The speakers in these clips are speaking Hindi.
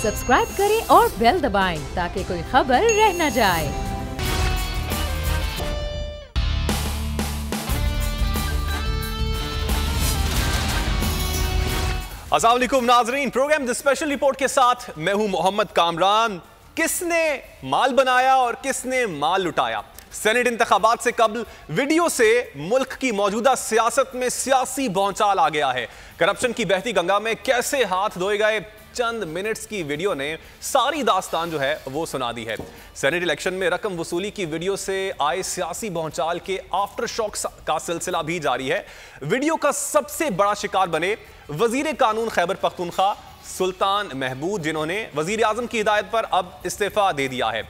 सब्सक्राइब करें और बेल दबाएं ताकि कोई खबर रह न जाए। अस्सलाम वालेकुम नाजरीन, प्रोग्राम द स्पेशल रिपोर्ट के साथ मैं हूं मोहम्मद कामरान। किसने माल बनाया और किसने माल लुटाया? सेनेट इंतखाबात से कबल वीडियो से मुल्क की मौजूदा सियासत में सियासी भौचाल आ गया है। करप्शन की बहती गंगा में कैसे हाथ धोए गए, चंद मिनट्स की वीडियो ने सारी दास्तान जो है वो सुना दी है। सेनेट इलेक्शन में रकम वसूली की वीडियो से आए सियासी भौचाल के आफ्टर शॉक्स का सिलसिला भी जारी है। वीडियो का सबसे बड़ा शिकार बने वजीर कानून खैबर पख्तूनख्वा सुल्तान महमूद, जिन्होंने वजीर आजम की हिदायत पर अब इस्तीफा दे दिया है।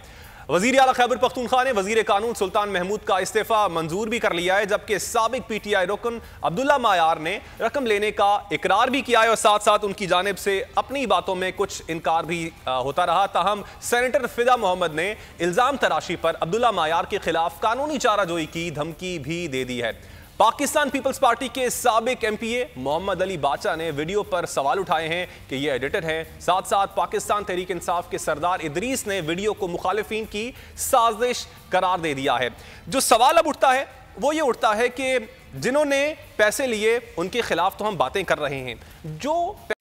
वजीर आला खैबर पख्तूनख्वा ने वजीर कानून सुल्तान महमूद का इस्तीफा मंजूर भी कर लिया है, जबकि साबिक पीटीआई रुकन अब्दुल्ला मायार ने रकम लेने का इकरार भी किया है और साथ साथ उनकी जानिब से अपनी बातों में कुछ इनकार भी होता रहा। ताहम सेनेटर फिदा मोहम्मद ने इल्जाम तराशी पर अब्दुल्ला मायार के खिलाफ कानूनी चाराजोई की धमकी भी दे दी है। पाकिस्तान पीपल्स पार्टी के साबिक एमपीए मोहम्मद अली बाचा ने वीडियो पर सवाल उठाए हैं कि ये एडिटर है। साथ साथ पाकिस्तान तहरीक इंसाफ के सरदार इदरीस ने वीडियो को मुखालिफिन की साजिश करार दे दिया है। जो सवाल अब उठता है वो ये उठता है कि जिन्होंने पैसे लिए उनके खिलाफ तो हम बातें कर रहे हैं, जो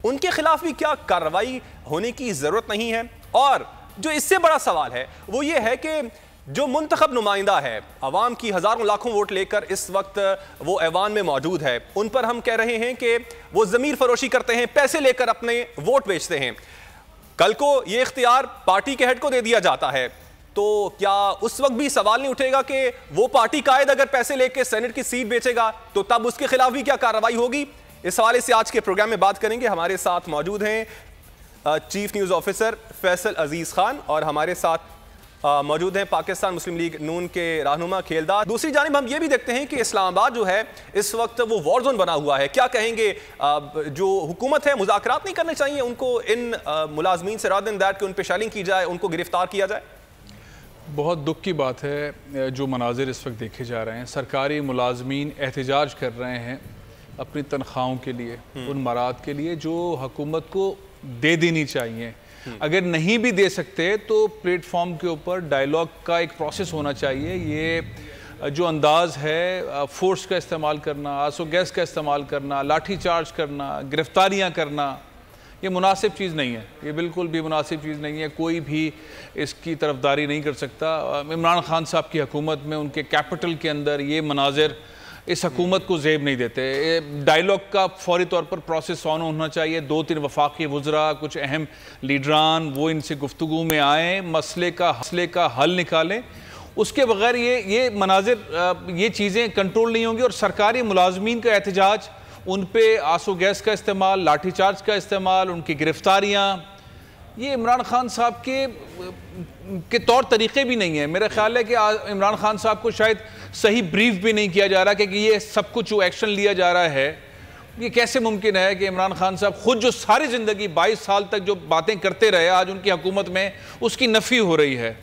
उनके खिलाफ भी क्या कार्रवाई होने की जरूरत नहीं है? और जो इससे बड़ा सवाल है वो ये है कि जो मुंतखब नुमाइंदा है, अवाम की हज़ारों लाखों वोट लेकर इस वक्त वो ऐवान में मौजूद है, उन पर हम कह रहे हैं कि वो ज़मीर फरोशी करते हैं, पैसे लेकर अपने वोट बेचते हैं। कल को ये इख्तियार पार्टी के हेड को दे दिया जाता है तो क्या उस वक्त भी सवाल नहीं उठेगा कि वो पार्टी कायद अगर पैसे लेकर सेनेट की सीट बेचेगा तो तब उसके खिलाफ भी क्या कार्रवाई होगी? इस हवाले से आज के प्रोग्राम में बात करेंगे। हमारे साथ मौजूद हैं चीफ न्यूज़ ऑफिसर फैसल अजीज़ खान और हमारे साथ मौजूद हैं पाकिस्तान मुस्लिम लीग नून के रहनुमा खेलदार। दूसरी जानिब हम ये भी देखते हैं कि इस्लामाबाद जो है इस वक्त वो वॉर जोन बना हुआ है। क्या कहेंगे, जो हुकूमत है मुज़ाकरात नहीं करने चाहिए उनको इन मुलाजमीन से, रादर देन दैट कि उन पे शेलिंग की जाए, उनको गिरफ्तार किया जाए? बहुत दुख की बात है जो मनाजिर इस वक्त देखे जा रहे हैं। सरकारी मुलाजमीन एहतजाज कर रहे हैं अपनी तनख्वाहों के लिए, उन मराद के लिए जो हुकूमत को दे देनी चाहिए। अगर नहीं भी दे सकते तो प्लेटफॉर्म के ऊपर डायलॉग का एक प्रोसेस होना चाहिए। ये जो अंदाज़ है फोर्स का इस्तेमाल करना, आंसू गैस का इस्तेमाल करना, लाठी चार्ज करना, गिरफ्तारियां करना, ये मुनासिब चीज़ नहीं है। ये बिल्कुल भी मुनासिब चीज़ नहीं है। कोई भी इसकी तरफदारी नहीं कर सकता। इमरान खान साहब की हुकूमत में उनके कैपिटल के अंदर ये मनाजिर इस हुकूमत को ज़ेब नहीं देते। डायलॉग का फौरी तौर पर प्रोसेस ऑन होना चाहिए। 2-3 वफाकी वज़रा, कुछ अहम लीडरान, वो इनसे गुफ्तगू में आएँ, मसले का हल निकालें। उसके बगैर ये मनाजिर, ये चीज़ें कंट्रोल नहीं होंगी। और सरकारी मुलाजमीन का एहतजाज, उन पर आंसू गैस का इस्तेमाल, लाठी चार्ज का इस्तेमाल, उनकी गिरफ्तारियाँ, ये इमरान खान साहब के तौर तरीक़े भी नहीं है। मेरा ख्याल है कि इमरान खान साहब को शायद सही ब्रीफ भी नहीं किया जा रहा कि ये सब कुछ जो एक्शन लिया जा रहा है, ये कैसे मुमकिन है कि इमरान खान साहब खुद जो सारी ज़िंदगी 22 साल तक जो बातें करते रहे, आज उनकी हुकूमत में उसकी नफ़ी हो रही है।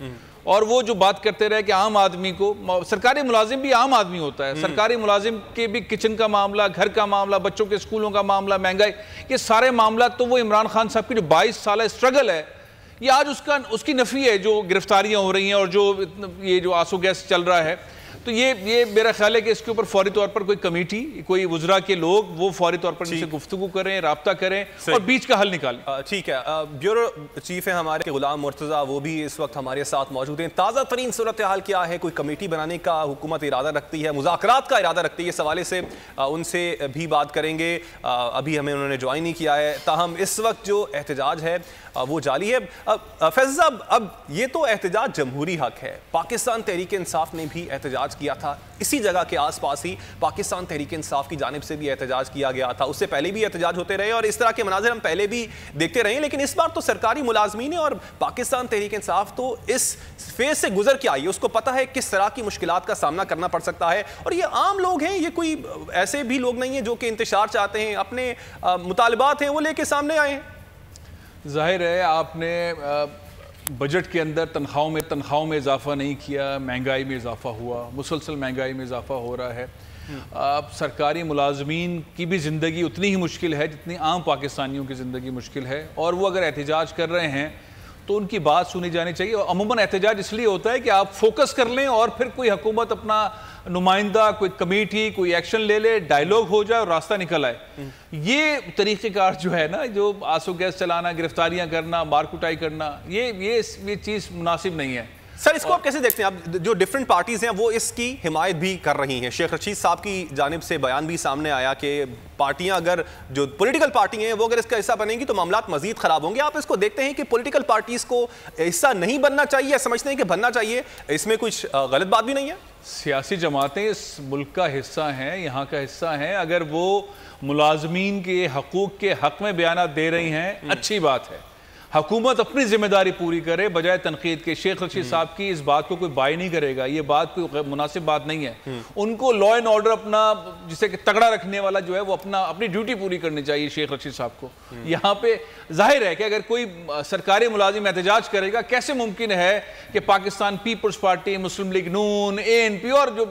और वो जो बात करते रहे कि आम आदमी को, सरकारी मुलाजिम भी आम आदमी होता है, सरकारी मुलाजिम के भी किचन का मामला, घर का मामला, बच्चों के स्कूलों का मामला, महंगाई, ये सारे मामला तो वो इमरान खान साहब की जो 22 साल स्ट्रगल है, ये आज उसकी नफ़ी है। जो गिरफ्तारियाँ हो रही हैं और जो ये जो आंसू गैस चल रहा है, तो ये मेरा ख्याल है कि इसके ऊपर फौरी तौर पर कोई कमेटी, कोई वज़रा के लोग वो फौरी तौर पर इनसे गुफ्तगू करें, राब्ता करें और बीच का हल निकालें। ठीक है। ब्यूरो चीफ है हमारे गुलाम मुर्तज़ा, वो भी इस वक्त हमारे साथ मौजूद हैं। ताज़ा तरीन सूरत हाल क्या है? कोई कमेटी बनाने का हुकूमत इरादा रखती है, मुज़ाकरात का इरादा रखती है? इस हवाले से उनसे भी बात करेंगे। अभी हमें उन्होंने ज्वाइन नहीं किया है, ताहम इस वक्त जो एहतजाज है वो जारी है। फैज़ल साहब, अब ये तो एहतजाज जमहूरी हक है। पाकिस्तान तहरीक इंसाफ ने भी एहतजाज किया था, इसी जगह के आसपास ही पाकिस्तान तहरीक इंसाफ की जानिब से भी एहतजाज किया गया था। उससे पहले भी एहतजाज होते रहे और इस तरह के मनाज़िर हम पहले भी देखते रहे, लेकिन इस बार तो सरकारी मुलाजमीन और पाकिस्तान तहरीक इंसाफ तो इस फेज से गुजर के आई है, उसको पता है किस तरह की मुश्किलात का सामना करना पड़ सकता है। और ये आम लोग हैं, ये कोई ऐसे भी लोग नहीं हैं जो कि इंतशार चाहते हैं, अपने मुतालबात हैं वो लेके सामने आए हैं। जाहिर है आपने बजट के अंदर तनख्वाहों में इजाफा नहीं किया, महंगाई में इजाफा हुआ, मुसलसल महंगाई में इजाफा हो रहा है। सरकारी मुलाजमीन की भी ज़िंदगी उतनी ही मुश्किल है जितनी आम पाकिस्तानियों की ज़िंदगी मुश्किल है, और वो अगर एहतजाज कर रहे हैं तो उनकी बात सुनी जानी चाहिए। और अमूमन एहतजाज इसलिए होता है कि आप फोकस कर लें और फिर कोई हुकूमत अपना नुमाइंदा, कोई कमेटी, कोई एक्शन ले ले, डायलॉग हो जाए और रास्ता निकल आए। ये तरीक़ेकार जो है ना, जो आंसू गैस चलाना, गिरफ्तारियां करना, मारकुटाई करना, ये चीज़ मुनासिब नहीं है। सर, इसको आप कैसे देखते हैं? आप जो डिफरेंट पार्टीज हैं वो इसकी हिमायत भी कर रही हैं। शेख रशीद साहब की जानिब से बयान भी सामने आया कि पार्टियां, अगर जो पॉलिटिकल पार्टी हैं वो अगर इसका हिस्सा बनेंगी तो मामलात मजीद खराब होंगे। आप इसको देखते हैं कि पॉलिटिकल पार्टीज को हिस्सा नहीं बनना चाहिए, समझते हैं कि बनना चाहिए, इसमें कुछ गलत बात भी नहीं है? सियासी जमातें इस मुल्क का हिस्सा हैं, यहाँ का हिस्सा हैं। अगर वो मुलाजमीन के हकूक़ के हक में बयान दे रही हैं, अच्छी बात है। हुकूमत अपनी जिम्मेदारी पूरी करे बजाय तनकीद के। शेख रशीद साहब की इस बात को कोई बाय नहीं करेगा, ये बात कोई मुनासिब बात नहीं है। उनको लॉ एंड ऑर्डर अपना, जिसे कि तगड़ा रखने वाला जो है, वो अपनी ड्यूटी पूरी करनी चाहिए शेख रशीद साहब को। यहाँ पे जाहिर है कि अगर कोई सरकारी मुलाजिम एहतजाज करेगा, कैसे मुमकिन है कि पाकिस्तान पीपल्स पार्टी, मुस्लिम लीग नून, ANP और जो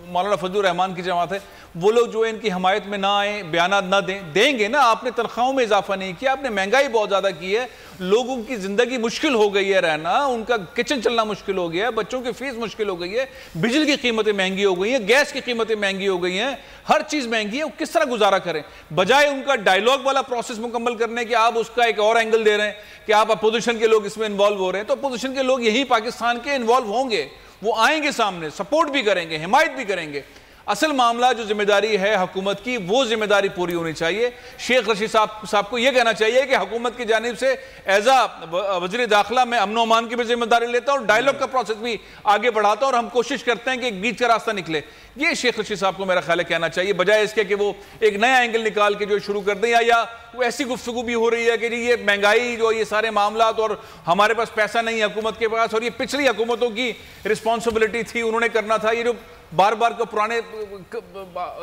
मौलाना फजलुर रहमान की जमात है, वो लोग जो है इनकी हमायत में ना आए, बयान ना देंगे ना। आपने तनख्वाहों में इजाफा नहीं किया, आपने महंगाई बहुत ज़्यादा की है, लोगों की ज़िंदगी मुश्किल हो गई है रहना, उनका किचन चलना मुश्किल हो गया है, बच्चों की फीस मुश्किल हो गई है, बिजली की कीमतें महंगी हो गई हैं, गैस की कीमतें महंगी हो गई हैं, हर चीज़ महंगी है। वो किस तरह गुजारा करें? बजाय उनका डायलॉग वाला प्रोसेस मुकम्मल करने के आप उसका एक और एंगल दे रहे हैं कि आप अपोजिशन के लोग इसमें इन्वॉल्व हो रहे हैं। तो अपोजिशन के लोग यही पाकिस्तान के इन्वॉल्व होंगे, वो आएंगे सामने, सपोर्ट भी करेंगे, हिमायत भी करेंगे। असल मामला जो जिम्मेदारी है हुकूमत की, वो जिम्मेदारी पूरी होनी चाहिए। शेख रशीद साहब को यह कहना चाहिए कि हुकूमत की जानिब से एज आ वज़ीर दाखिला मैं अमन अमान की भी जिम्मेदारी लेता हूँ और डायलॉग का प्रोसेस भी आगे बढ़ाता हूँ और हम कोशिश करते हैं कि एक बीच का रास्ता निकले। ये शेख रशीद साहब को मेरा ख्याल है कहना चाहिए, बजाय इसके कि वो एक नया एंगल निकाल के जो शुरू कर दें, या वो ऐसी गुफ्तगू भी हो रही है कि जी ये महंगाई, जो ये सारे मामला, और हमारे पास पैसा नहीं है हुकूमत के पास, और ये पिछली हुकूमतों की रिस्पॉन्सिबिलिटी थी, उन्होंने करना था। ये जो बार बार का पुराने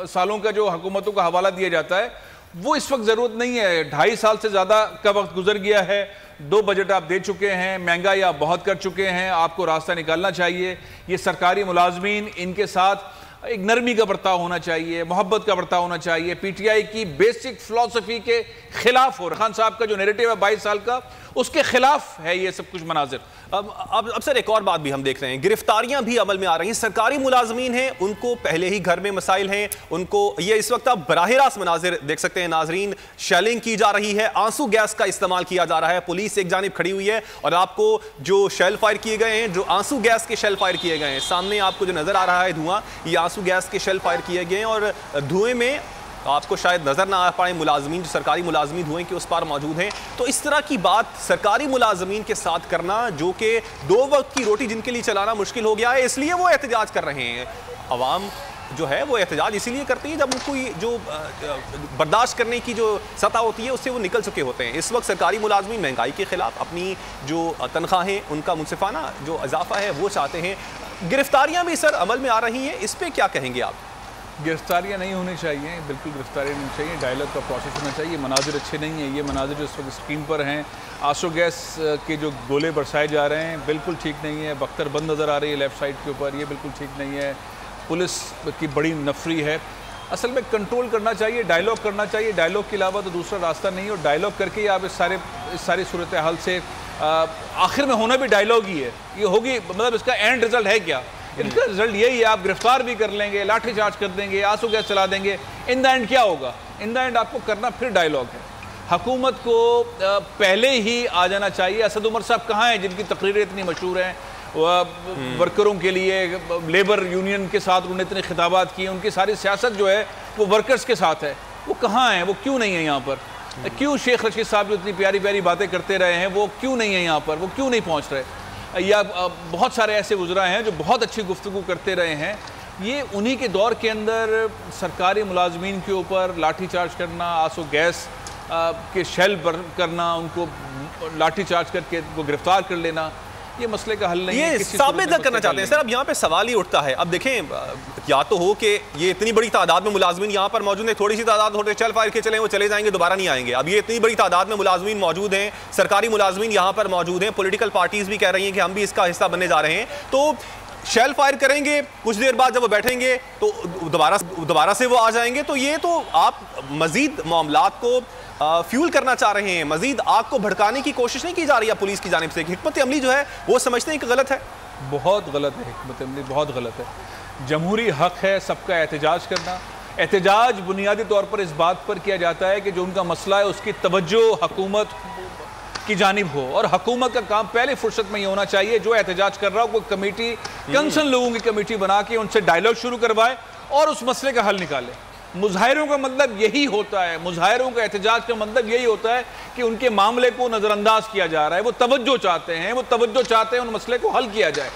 सालों का जो हुकूमतों का हवाला दिया जाता है, वो इस वक्त ज़रूरत नहीं है। 2.5 साल से ज़्यादा का वक्त गुजर गया है, 2 बजट आप दे चुके हैं, महंगाई आप बहुत कर चुके हैं, आपको रास्ता निकालना चाहिए। ये सरकारी मुलाजमीन, इनके साथ एक नरमी का बर्ताव होना चाहिए, मोहब्बत का बर्ताव होना चाहिए। PTI की बेसिक फिलॉसफी के खिलाफ हो, खान साहब का जो नैरेटिव है 22 साल का, उसके खिलाफ है ये सब कुछ मनाजिर। अब सर एक और बात भी हम देख रहे हैं, गिरफ्तारियां भी अमल में आ रही हैं। सरकारी मुलाजमीन हैं, उनको पहले ही घर में मसाइल हैं, उनको ये इस वक्त आप बराह रास्त मनाजिर देख सकते हैं नाजरीन। शेलिंग की जा रही है, आंसू गैस का इस्तेमाल किया जा रहा है, पुलिस एक जानिब खड़ी हुई है और आपको जो शेल फायर किए गए हैं, जो आंसू गैस के शेल फायर किए गए हैं, सामने आपको जो नजर आ रहा है धुआं, ये आंसू गैस के शेल फायर किए गए हैं और धुएं में आपको शायद नजर ना आ पाए मुलाजमीन, जो सरकारी मुलाजमीन धुएं के उस पार मौजूद हैं। तो इस तरह की बात सरकारी मुलाजमीन के साथ करना, जो कि 2 वक्त की रोटी जिनके लिए चलाना मुश्किल हो गया है, इसलिए वो एहतजाज कर रहे हैं। अवाम जो है वो एहतजाज इसीलिए करती है जब उनको जो बर्दाश्त करने की जो सतह होती है उससे वो निकल चुके होते हैं। इस वक्त सरकारी मुलाजमीन महंगाई के खिलाफ अपनी जो तनख्वाहें, उनका मुनसिफाना जो इजाफा है वो चाहते हैं। गिरफ्तारियाँ भी सर अमल में आ रही हैं, इस पर क्या कहेंगे आप? गिरफ्तारियाँ नहीं होनी चाहिए, बिल्कुल गिरफ्तारियाँ नहीं चाहिए, डायलॉग का प्रोसेस होना चाहिए। मनाजिर अच्छे नहीं हैं, ये मनाजिर जो इस वक्त स्क्रीन पर हैं, आंसू गैस के जो गोले बरसाए जा रहे हैं, बिल्कुल ठीक नहीं है। बख्तर बंद नज़र आ रही है लेफ़्ट साइड के ऊपर, ये बिल्कुल ठीक नहीं है। पुलिस की बड़ी नफरी है। असल में कंट्रोल करना चाहिए, डायलॉग करना चाहिए, डायलॉग के अलावा तो दूसरा रास्ता नहीं है। और डायलॉग करके ही आप इस सारी सूरत हाल से आखिर में होना भी डायलॉग ही है, ये होगी। मतलब इसका एंड रिजल्ट है क्या? इनका रिजल्ट यही है, आप गिरफ्तार भी कर लेंगे, लाठी चार्ज कर देंगे, आंसू गैस चला देंगे, इन द एंड क्या होगा? इन द एंड आपको करना फिर डायलॉग है। हुकूमत को पहले ही आ जाना चाहिए। असद उमर साहब कहाँ हैं जिनकी तकरीरें इतनी मशहूर हैं, वर्करों के लिए, लेबर यूनियन के साथ उन्होंने इतने खिताबात किए, उनकी सारी सियासत जो है वो वर्कर्स के साथ है। वो कहाँ हैं? वो क्यों नहीं है यहाँ पर? क्यों शेख रशीद साहब जो इतनी प्यारी प्यारी बातें करते रहे हैं, वो क्यों नहीं है यहाँ पर? वो क्यों नहीं पहुँच रहे? या बहुत सारे ऐसे गुजरा हैं जो बहुत अच्छी गुफ्तगू करते रहे हैं। ये उन्हीं के दौर के अंदर सरकारी मुलाजमीन के ऊपर लाठी चार्ज करना, आंसू गैस के शेल करना, उनको लाठी चार्ज करके उनको गिरफ्तार कर लेना, ये मसले का हल नहीं है। ये साबित करना चाहते हैं सर। अब यहाँ पे सवाल ही उठता है, अब देखें, या तो हो कि ये इतनी बड़ी तादाद में मुलाजमीन यहाँ पर मौजूद है, थोड़ी सी तादाद होते चल फायर के चले, वो चले जाएंगे, दोबारा नहीं आएंगे। अब ये इतनी बड़ी तादाद में मुलाजमीन मौजूद हैं, सरकारी मुलाजमीन यहाँ पर मौजूद हैं, पॉलिटिकल पार्टीज भी कह रही हैं कि हम भी इसका हिस्सा बनने जा रहे हैं। तो शेल फायर करेंगे, कुछ देर बाद जब वो बैठेंगे तो दोबारा से वो आ जाएंगे। तो ये तो आप मजीद मामलात को फ्यूल करना चाह रहे हैं, मजीद आग को भड़काने की कोशिश नहीं की जा रही है पुलिस की जानिब से। हिकमत अमली जो है वो समझते हैं कि गलत है, बहुत गलत है। हिकमत अमली बहुत गलत है। जमहूरी हक है सबका एहतजाज करना। एहतजाज बुनियादी तौर पर इस बात पर किया जाता है कि जो उनका मसला है उसकी तवज्जो हुकूमत की जानिब हो, और हुकूमत का काम पहले फुर्सत में ये होना चाहिए जो एहतजाज कर रहा हो कोई कमेटी, कंसर्न लोगों की कमेटी बना के उनसे डायलॉग शुरू करवाए और उस मसले का हल निकाले। मुजाहिरों का मतलब यही होता है, मुजाहिरों का एहतजाज का मतलब यही होता है कि उनके मामले को नज़रअंदाज किया जा रहा है, वो तवज्जो चाहते हैं, उन मसले को हल किया जाए।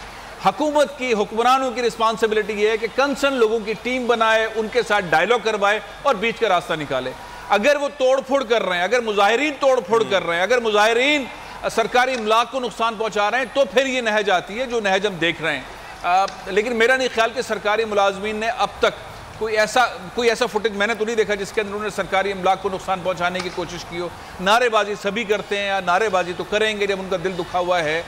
हुकूमत की, हुक्मरानों की रिस्पॉन्सिबिलिटी ये है कि कंसर्न लोगों की टीम बनाए, उनके साथ डायलॉग करवाए और बीच का रास्ता निकाले। अगर वो तोड़फोड़ कर रहे हैं, अगर मुजाहिरीन तोड़फोड़ कर रहे हैं, अगर मुजाहिरीन सरकारी इमलाक को नुकसान पहुंचा रहे हैं, तो फिर ये नहज आती है जो नहज हम देख रहे हैं। लेकिन मेरा नहीं ख्याल कि सरकारी मुलाजमीन ने अब तक कोई ऐसा फुटेज मैंने तो नहीं देखा जिसके अंदर उन्होंने सरकारी इमलाक को नुकसान पहुंचाने की कोशिश की हो। नारेबाजी सभी करते हैं, या नारेबाजी तो करेंगे जब उनका दिल दुखा हुआ है।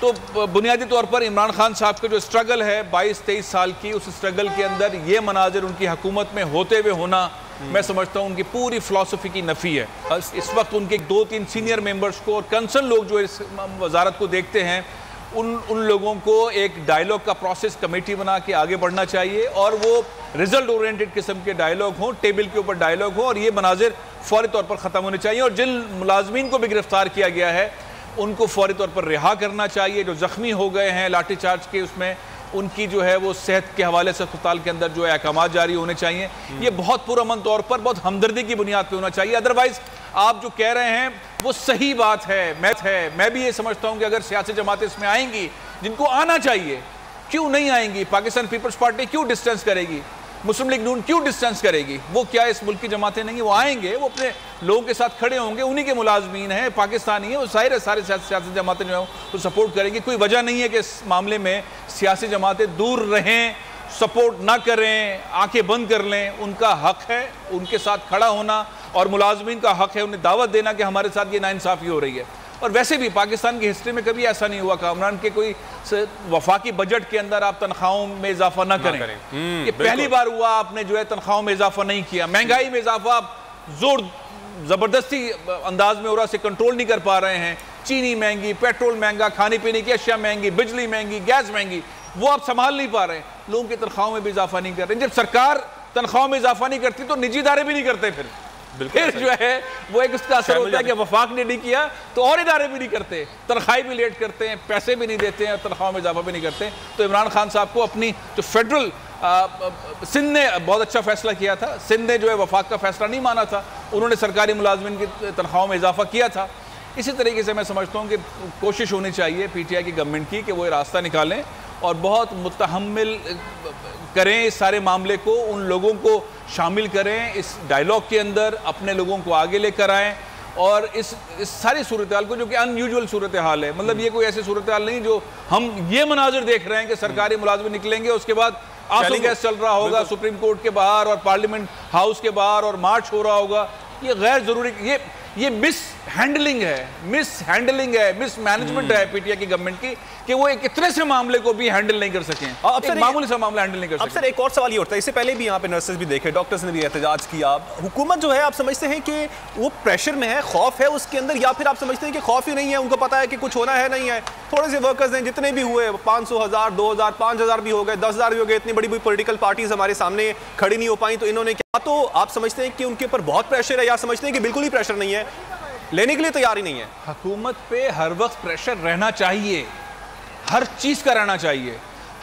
तो बुनियादी तौर पर इमरान खान साहब का जो स्ट्रगल है 22-23 साल की, उस स्ट्रगल के अंदर ये मनाजिर उनकी हुकूमत में होते हुए होना, मैं समझता हूँ उनकी पूरी फिलॉसफी की नफ़ी है। इस वक्त उनके 2-3 सीनियर मेंबर्स को और कंसर्न लोग जो इस वजारत को देखते हैं, उन लोगों को एक डायलॉग का प्रोसेस कमेटी बना के आगे बढ़ना चाहिए, और वो रिजल्ट ओरिएंटेड किस्म के डायलॉग हों, टेबल के ऊपर डायलॉग हो, और ये मनाजिर फौरी तौर पर ख़त्म होने चाहिए। और जिन मुलाजमीन को भी गिरफ्तार किया गया है उनको फौरी तौर पर रिहा करना चाहिए। जो ज़ख्मी हो गए हैं लाठीचार्ज के, उसमें उनकी जो है वो सेहत के हवाले से अस्पताल के अंदर जो है अहकाम जारी होने चाहिए। ये बहुत पुरअमन तौर पर, बहुत हमदर्दी की बुनियाद पर होना चाहिए। अदरवाइज़ आप जो कह रहे हैं वो सही बात है, मैं भी ये समझता हूँ कि अगर सियासी जमातें इसमें आएंगी, जिनको आना चाहिए, क्यों नहीं आएंगी? पाकिस्तान पीपल्स पार्टी क्यों डिस्टेंस करेगी? मुस्लिम लीग नून क्यों डिस्टेंस करेगी? वो क्या इस मुल्क की जमातें नहीं? वो आएंगे, वो अपने लोगों के साथ खड़े होंगे, उन्हीं के मुलाजमीन हैं, पाकिस्तानी है, वो सारे सियासी जमातें जो हैं वो सपोर्ट करेंगी। कोई वजह नहीं है कि इस मामले में सियासी जमातें दूर रहें, सपोर्ट ना करें, आंखें बंद कर लें। उनका हक है उनके साथ खड़ा होना, और मुलाजमीन का हक है उन्हें दावत देना कि हमारे साथ ये नाइंसाफ़ी हो रही है। और वैसे भी पाकिस्तान की हिस्ट्री में कभी ऐसा नहीं हुआ कामरान के कोई वफाकी बजट के अंदर आप तनख्वाहों में इजाफा ना करें। ये पहली बार हुआ आपने जो है तनख्वाहों में इजाफा नहीं किया। महंगाई में इजाफा आप जोर ज़बरदस्ती अंदाज में हो रहा, से कंट्रोल नहीं कर पा रहे हैं। चीनी महंगी, पेट्रोल महंगा, खाने पीने की अशिया महंगी, बिजली महंगी, गैस महंगी, वो आप संभाल नहीं पा रहे हैं। लोगों की तनख्वाहों में भी इजाफा नहीं कर रहे। जब सरकार तनख्वाहों में इजाफा नहीं करती तो निजी इदारे भी नहीं करते। फिर जो है वो एक उसका असर होता है कि वफाक ने नहीं किया तो और इदारे भी नहीं करते, तनख्वाही भी लेट करते हैं, पैसे भी नहीं देते हैं, तनख्वाह में इजाफा भी नहीं करते। तो इमरान खान साहब को अपनी जो फेडरल सिंध ने बहुत अच्छा फैसला किया था, सिंध ने जो है वफाक का फैसला नहीं माना था, उन्होंने सरकारी मुलाजमिन की तनख्वाहों में इजाफा किया था। इसी तरीके से मैं समझता हूँ कि कोशिश होनी चाहिए PTI की गवर्नमेंट की कि वो रास्ता निकालें और बहुत मुतहम्मिल करें इस सारे मामले को, उन लोगों को शामिल करें इस डायलॉग के अंदर, अपने लोगों को आगे लेकर आएँ। और इस सारी सूरत हाल को, जो कि अनयूजुअल सूरत हाल है, मतलब ये कोई ऐसी सूरत हाल नहीं जो हम ये मनाजिर देख रहे हैं कि सरकारी मुलाजमिन निकलेंगे, उसके बाद आंसू गैस चल रहा होगा सुप्रीम कोर्ट के बाहर और पार्लियामेंट हाउस के बाहर और मार्च हो रहा होगा। ये गैर ज़रूरी, ये मिस हैंडलिंग है, मिस मैनेजमेंट है PTI की गवर्नमेंट की कि वो एक इतने से मामले को भी हैंडल नहीं कर सकें, एक मामूली सा मामला हैंडल नहीं कर सकें। अब सर एक और सवाल ये उठता है, इससे पहले भी यहाँ पे नर्सेज भी देखे, डॉक्टर्स ने भी एहतजाज किया। हुकूमत जो है आप समझते हैं कि वो प्रेशर में है, खौफ है उसके अंदर, या फिर आप समझते हैं कि खौफ ही नहीं है, उनको पता है कि कुछ होना है नहीं है? थोड़े से वर्कर्स हैं, जितने भी हुए 500, 1000, 2000, 5000 भी हो गए, 10,000 भी हो गए, इतनी बड़ी बड़ी पॉलिटिकल पार्टीज हमारे सामने खड़ी नहीं हो पाई, तो इन्होंने क्या, तो आप समझते हैं कि उनके ऊपर बहुत प्रेशर है, या समझते हैं कि बिल्कुल ही प्रेशर नहीं है, लेने के लिए तैयार ही नहीं है? हुकूमत पे हर वक्त प्रेशर रहना चाहिए, हर चीज़ का रहना चाहिए।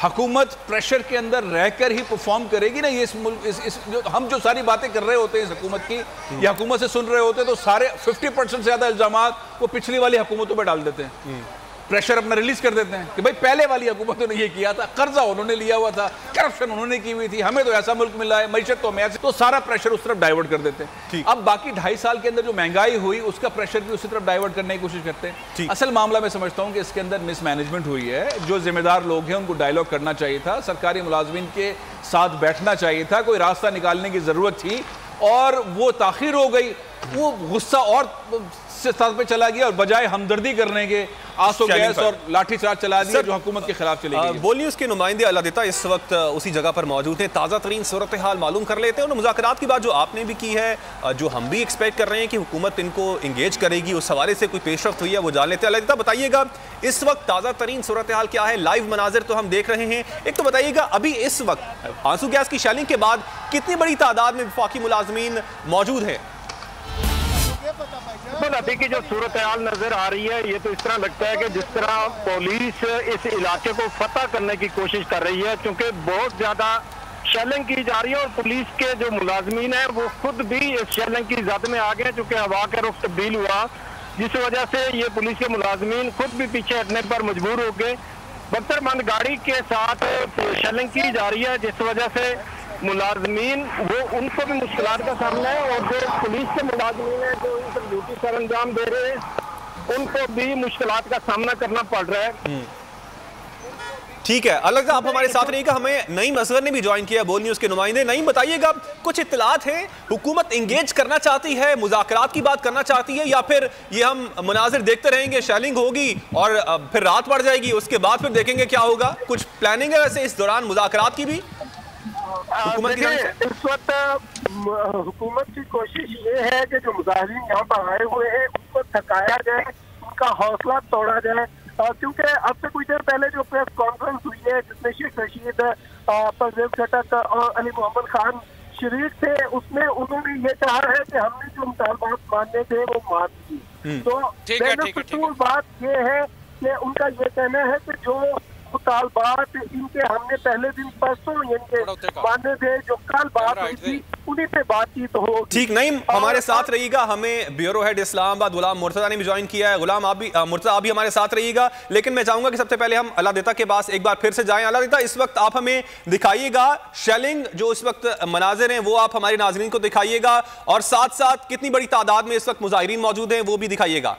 हुकूमत प्रेशर के अंदर रहकर ही परफॉर्म करेगी ना। ये इस मुल्क हम जो सारी बातें कर रहे होते हैं इस हुकूमत की, या हुकूमत से सुन रहे होते हैं, तो सारे 50% से ज़्यादा इल्ज़ामात वो पिछली वाली हुकूमतों पर डाल देते हैं। प्रेशर अपना रिलीज कर देते हैं कि भाई पहले वाली हुकूमतों ने ये किया था, कर्जा उन्होंने लिया हुआ था, करप्शन उन्होंने की हुई थी, हमें तो ऐसा मुल्क मिला है, मैशत तो हमें ऐसे, तो सारा प्रेशर उस तरफ डाइवर्ट कर देते हैं। अब बाकी 2.5 साल के अंदर जो महंगाई हुई उसका प्रेशर भी उसी तरफ डाइवर्ट करने की कोशिश करते हैं। असल मामला मैं समझता हूँ कि इसके अंदर मिसमैनेजमेंट हुई है। जो जिम्मेदार लोग हैं उनको डायलॉग करना चाहिए था, सरकारी मुलाजमीन के साथ बैठना चाहिए था, कोई रास्ता निकालने की ज़रूरत थी, और वो ताख़ीर हो गई। वो गुस्सा और स्तर पे चला गया और बजाय हमदर्दी करने के आंसू गैस और लाठीचार्ज चला दिया जो हुकूमत के खिलाफ चली गई। बोल न्यूज़ के नुमाइंदे अलादिता इस वक्त उसी जगह पर मौजूद हैं, ताज़ा तरीन सूरत हाल मालूम कर लेते हैं। और मुज़ाकरात की बात जो आपने भी की है, जो हम भी एक्सपेक्ट कर रहे हैं कि हुकूमत इनको इंगेज करेगी, उस हवाले से कोई पेशरफ्त हुई है वो जान लेते हैं। अलादिता बताइएगा इस वक्त ताज़ा तरीन सूरत हाल क्या है, लाइव मनाजिर तो हम देख रहे हैं। एक तो बताइएगा अभी इस वक्त आंसू गैस की शेलिंग के बाद कितनी बड़ी तादाद में वफाकी मुलाजमीन मौजूद है? अभी की जो सूरत हाल नजर आ रही है, ये तो इस तरह लगता है कि जिस तरह पुलिस इस इलाके को फतह करने की कोशिश कर रही है, क्योंकि बहुत ज्यादा शेलिंग की जा रही है और पुलिस के जो मुलाजमीन हैं वो खुद भी इस शेलिंग की जद में आ गए, चूंकि हवा का रुख तब्दील हुआ, जिस वजह से ये पुलिस के मुलाजमीन खुद भी पीछे हटने पर मजबूर हो गए। बख्तरबंद गाड़ी के साथ शेलिंग की जा रही है, जिस वजह से मुलाजमीन वो उनको भी मुश्किलात का सामना है और जो पुलिस के मुलाजमीन है जो इन सब ड्यूटी सर अंजाम दे रहे हैं उनको भी मुश्किलात का सामना करना पड़ रहा है। ठीक है, अलग आप हमारे साथ रहिएगा। हमें नईम असगर ने भी ज्वाइन किया, बोल न्यूज़ के नुमाइंदे। नईम बताइएगा, कुछ इत्तलात है, हुकूमत इंगेज करना चाहती है, मुज़ाकरात की बात करना चाहती है, या फिर ये हम मनाजिर देखते रहेंगे, शेलिंग होगी और फिर रात बढ़ जाएगी, उसके बाद फिर देखेंगे क्या होगा? कुछ प्लानिंग है वैसे इस दौरान मुज़ाकरात की भी हुकूमत की? इस वक्त हुकूमत की कोशिश ये है कि जो मुजाहिरीन यहाँ पर आए हुए हैं उनको थकाया जाए, उनका हौसला तोड़ा जाए, क्योंकि अब से कुछ देर पहले जो प्रेस कॉन्फ्रेंस हुई है जिसमें शेख रशीद, परवेज खटक और अली मोहम्मद खान शरीक थे, उसमें उन्होंने ये कहा है कि हमने जो मुतालबात मानने थे वो मान दिए। तो बात ये है कि उनका ये कहना है कि जो मुतालबात इनके हमने पहले दिन परसों इनके मानने थे, जो कल बात हुई थी उन्हीं पे बातचीत हो। ठीक, नहीं हमारे साथ रहिएगा। हमें ब्यूरो हेड इस्लामाबाद गुलाम मुर्तज़ा ने भी ज्वाइन किया है। गुलाम आप भी मुर्तज़ा आप भी हमारे साथ रहिएगा, लेकिन मैं चाहूंगा कि सबसे पहले हम अलादिता के पास एक बार फिर से जाएं। अलादिता, इस वक्त आप हमें दिखाइएगा शेलिंग जो इस वक्त मनाजिर हैं वो आप हमारे नाज़रीन को दिखाइएगा, और साथ साथ कितनी बड़ी तादाद में इस वक्त मुजाहिरीन मौजूद हैं वो भी दिखाइएगा।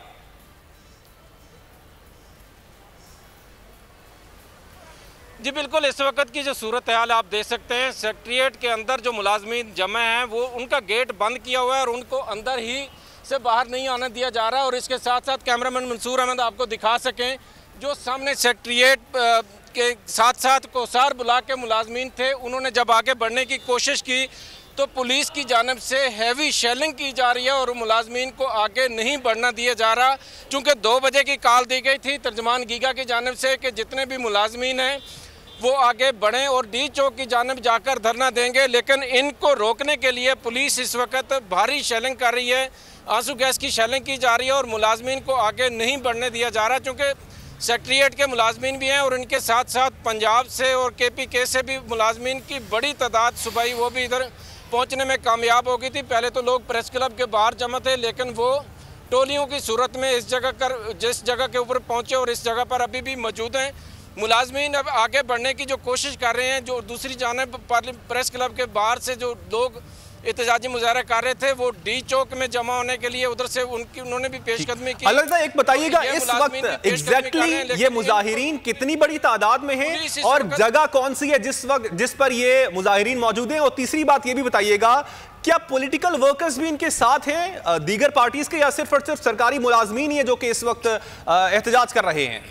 जी बिल्कुल, इस वक्त की जो सूरत हाल आप देख सकते हैं, सेक्रेटेरिएट के अंदर जो मुलाजमीन जमा हैं वो उनका गेट बंद किया हुआ है और उनको अंदर ही से बाहर नहीं आने दिया जा रहा है। और इसके साथ साथ कैमरामैन मंसूर अहमद आपको दिखा सकें, जो सामने सेक्रेटेरिएट के साथ साथ कोसार ब्लॉक के मुलाजमीन थे, उन्होंने जब आगे बढ़ने की कोशिश की तो पुलिस की जानिब से हैवी शेलिंग की जा रही है और मुलाजमीन को आगे नहीं बढ़ना दिया जा रहा, चूँकि 2 बजे की कॉल दी गई थी तर्जमान गीगा की जानिब से कि जितने भी मुलाजमीन हैं वो आगे बढ़ें और डी चौक की जानिब जाकर धरना देंगे, लेकिन इनको रोकने के लिए पुलिस इस वक्त भारी शेलिंग कर रही है, आंसू गैस की शेलिंग की जा रही है और मुलाजमीन को आगे नहीं बढ़ने दिया जा रहा, क्योंकि सेक्रेटेरिएट के मुलाजमीन भी हैं और इनके साथ साथ पंजाब से और KPK से भी मुलाजमीन की बड़ी तादाद सुबह वो भी इधर पहुँचने में कामयाब हो गई थी। पहले तो लोग प्रेस क्लब के बाहर जमा थे, लेकिन वो टोलियों की सूरत में इस जगह जिस जगह के ऊपर पहुँचे और इस जगह पर अभी भी मौजूद हैं। मुलाजमीन अब आगे बढ़ने की जो कोशिश कर रहे हैं, जो दूसरी जानिब प्रेस क्लब के बाहर से जो लोग एहतजाजी मुजाहरा कर रहे थे वो डी चौक में जमा होने के लिए उधर से उन्होंने भी पेशकदमी की। अलग एक बताइएगा, इस वक्त एग्जैक्टली ये मुजाहिरीन कितनी बड़ी तादाद में हैं और जगह कौन सी है जिस पर ये मुजाहिरीन मौजूद हैं? और तीसरी बात ये भी बताइएगा, क्या पॉलिटिकल वर्कर्स भी इनके साथ हैं दीगर पार्टीज के, या सिर्फ और सिर्फ सरकारी मुलाजमीन ही है जो कि इस वक्त एहतजाज कर रहे हैं?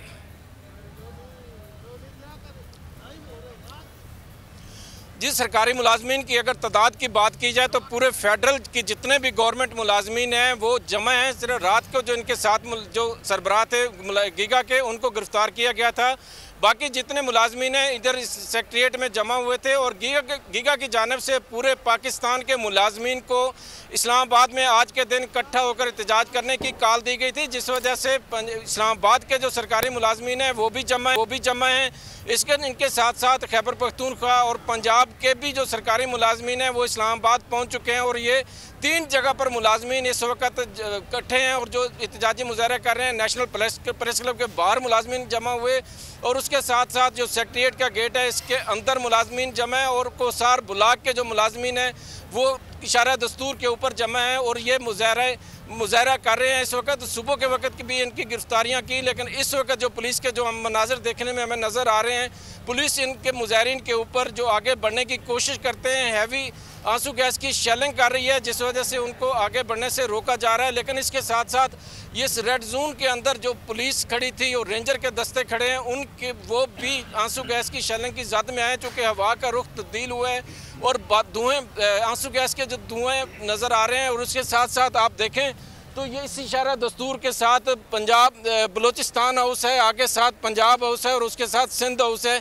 जी, सरकारी मुलाजमीन की अगर तादाद की बात की जाए तो पूरे फेडरल की जितने भी गवर्नमेंट मुलाजमीन हैं वो जमा हैं। सिर्फ रात को जो इनके साथ जो सरबराह थे गीगा के, उनको गिरफ्तार किया गया था। बाकी जितने मुलाजमीन हैं इधर सेक्रेटेरिएट में जमा हुए थे और गीगा की जानिब से पूरे पाकिस्तान के मुलाजमीन को इस्लामाबाद में आज के दिन इकट्ठा होकर एहतजाज करने की कॉल दी गई थी, जिस वजह से इस्लामाबाद के जो सरकारी मुलाजमीन हैं वो भी जमा हैं। इनके साथ साथ खैबर पख्तूनख्वा और पंजाब के भी जो सरकारी मुलाजमीन हैं वो इस्लामाबाद पहुंच चुके हैं और ये 3 जगह पर मुलाजमीन इस वक्त इकट्ठे हैं और जो एहतजाजी मुजाहरा कर रहे हैं। नेशनल प्रेस क्लब के बाहर मुलाजमीन जमा हुए और उसके साथ साथ जो सेक्रेटेरिएट का गेट है इसके अंदर मुलाजमीन जमा है और कोसार ब्लॉक के जो मुलाजमीन हैं वो इशारा दस्तूर के ऊपर जमा है और ये मुजाहरा कर रहे हैं। इस वक्त सुबह के वक्त भी इनकी गिरफ्तारियां की, लेकिन इस वक्त जो पुलिस के जो हम मनाजिर देखने में हमें नज़र आ रहे हैं, पुलिस इनके मुजाहिरीन के ऊपर जो आगे बढ़ने की कोशिश करते हैं हैवी आंसू गैस की शेलिंग कर रही है, जिस वजह से उनको आगे बढ़ने से रोका जा रहा है। लेकिन इसके साथ साथ इस रेड जोन के अंदर जो पुलिस खड़ी थी और रेंजर के दस्ते खड़े हैं, उनके वो भी आंसू गैस की शेलिंग की जद में आए, चूँकि हवा का रुख तब्दील हुआ है और धुएँ, आंसू गैस के जो धुएँ नज़र आ रहे हैं। और उसके साथ साथ आप देखें तो ये इस इशारा दस्तूर के साथ पंजाब बलूचिस्तान हाउस है, आगे साथ पंजाब हाउस है और उसके साथ सिंध हाउस है।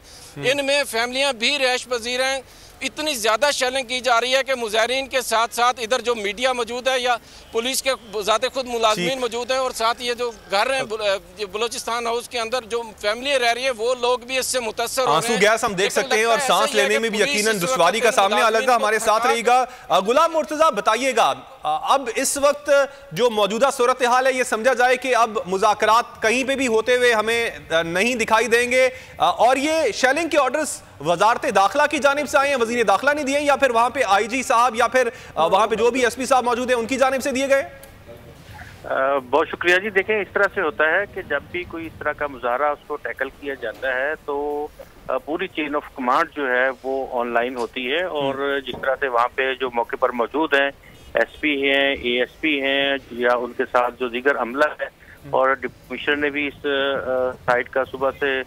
इनमें फैमिलियां भी रैश पजीर हैं। इतनी ज़्यादा शेलिंग की जा रही है कि मुजाहिरीन के साथ साथ इधर जो मीडिया मौजूद है या पुलिस के ज़ाते खुद मुलाजमीन मौजूद हैं और साथ ये जो घर हैं बलूचिस्तान हाउस के अंदर जो फैमिली रह रही है वो लोग भी इससे मुतासर हो रहे हैं। आंसू गैस हम देख सकते हैं और सांस लेने में भी यकीनन दुश्वारी का सामने आ लगता है। हमारे साथ रहेगा गुलाम मुर्तजा, बताइएगा अब इस वक्त जो मौजूदा सूरत हाल है ये समझा जाए कि अब मुज़ाकरात कहीं पे भी होते हुए हमें नहीं दिखाई देंगे और ये शेलिंग के ऑर्डर्स वजारत दाखिला की जानिब से आए हैं, वजीर दाखिला ने दिए या फिर वहां पे आईजी साहब या फिर वहां पे जो भी एसपी साहब मौजूद है उनकी जानिब से दिए गए? बहुत शुक्रिया जी। देखें, इस तरह से होता है कि जब भी कोई इस तरह का मुजाहरा उसको टैकल किया जाता है तो पूरी चेन ऑफ कमांड जो है वो ऑनलाइन होती है और जिस तरह से वहाँ पे जो मौके पर मौजूद हैं, एसपी हैं, एएसपी हैं या उनके साथ जो दीगर अमला है और डिप्टी कमिश्नर ने भी इस साइट का सुबह से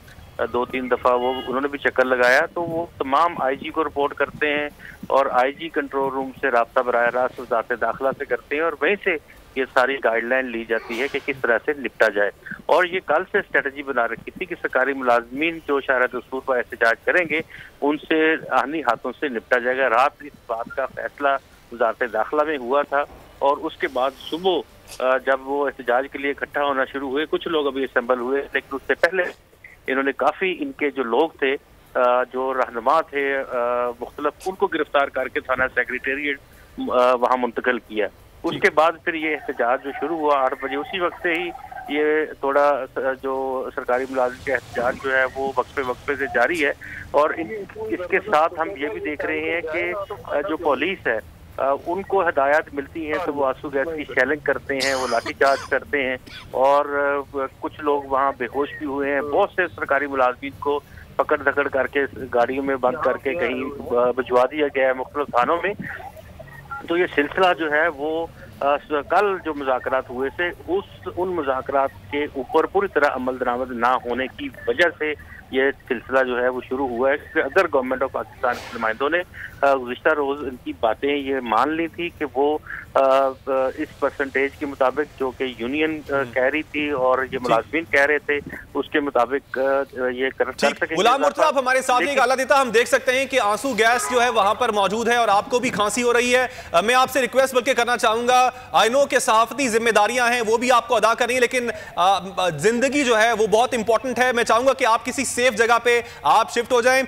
2-3 दफा वो उन्होंने भी चक्कर लगाया, तो वो तमाम आईजी को रिपोर्ट करते हैं और आईजी कंट्रोल रूम से राब्ता बराह रास्त वज़ारत दाखिला से करते हैं और वहीं से ये सारी गाइडलाइन ली जाती है कि किस तरह से निपटा जाए। और ये कल से स्ट्रेटजी बना रखी थी कि सरकारी मुलाजमीन जो शहर दस्तूर पर एहतजाज करेंगे उनसे आहनी हाथों से निपटा जाएगा। रात इस बात का फैसला वज़ारत दाखिला में हुआ था और उसके बाद सुबह जब वो एहतजाज के लिए इकट्ठा होना शुरू हुए, कुछ लोग अभी असेंबल हुए, लेकिन उससे पहले इन्होंने काफ़ी इनके जो लोग थे, जो रहनुमा थे मुख्तलिफ, उनको गिरफ्तार करके थाना सेक्रेटेरिएट वहाँ मुंतकिल किया। उसके बाद फिर ये एहतजाज जो शुरू हुआ 8 बजे, उसी वक्त से ही ये थोड़ा जो सरकारी मुलाजिम का एहतजाज जो है वो वक्फे से जारी है। और इसके साथ हम ये भी देख रहे हैं कि जो पुलिस है उनको हदायत मिलती है तो वो आंसू गैस की शेलिंग करते हैं, वो लाठीचार्ज करते हैं और कुछ लोग वहाँ बेहोश भी हुए हैं। बहुत से सरकारी मुलाजिमीन को पकड़ धकड़ करके गाड़ियों में बंद करके कहीं भिजवा दिया गया है मुख्तलिफ थानों में। तो ये सिलसिला जो है वो कल जो मुज़ाकरात हुए थे उन मुज़ाकरात के ऊपर पूरी तरह अमल दरामद ना होने की वजह से ये सिलसिला जो है वो शुरू हुआ है। कि अगर गवर्नमेंट ऑफ पाकिस्तान के नुमाइंदों ने गुज़िश्ता रोज़ इनकी बातें ये मान ली थी कि वो इस परसेंटेज के मुताबिक जो कि यूनियन कह रही थी और ये मुलाजमीन कह रहे थे उसके मुताबिक ये कर सके। गुलाम मुर्तजा, आप हमारे साथ एक आला देता हम देख सकते हैं कि आंसू गैस जो है वहां पर मौजूद है और आपको भी खांसी हो रही है। मैं आपसे रिक्वेस्ट बल्कि करना चाहूंगा, आई नो के सहाफती जिम्मेदारियां हैं वो भी आपको अदा करनी है, लेकिन जिंदगी जो है वो बहुत इंपॉर्टेंट है। मैं चाहूंगा कि आप किसी सेफ जगह पे आप शिफ्ट हो जाएं।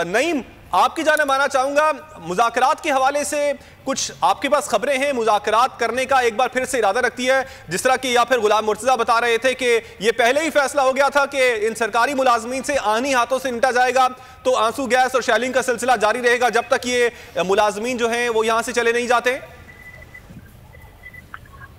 नईम, आपकी जानिब आना चाहूंगा, मुज़ाकरात के हवाले से कुछ आपके पास खबरें हैं? मुज़ाकरात करने का एक बार फिर से इरादा रखती है, जिस तरह की या फिर गुलाम मुर्तजा बता रहे थे कि ये पहले ही फैसला हो गया था कि इन सरकारी मुलाजमीन से आहनी हाथों से निपटा जाएगा, तो आंसू गैस और शेलिंग का सिलसिला जारी रहेगा जब तक ये मुलाजमीन जो हैं वो यहाँ से चले नहीं जाते?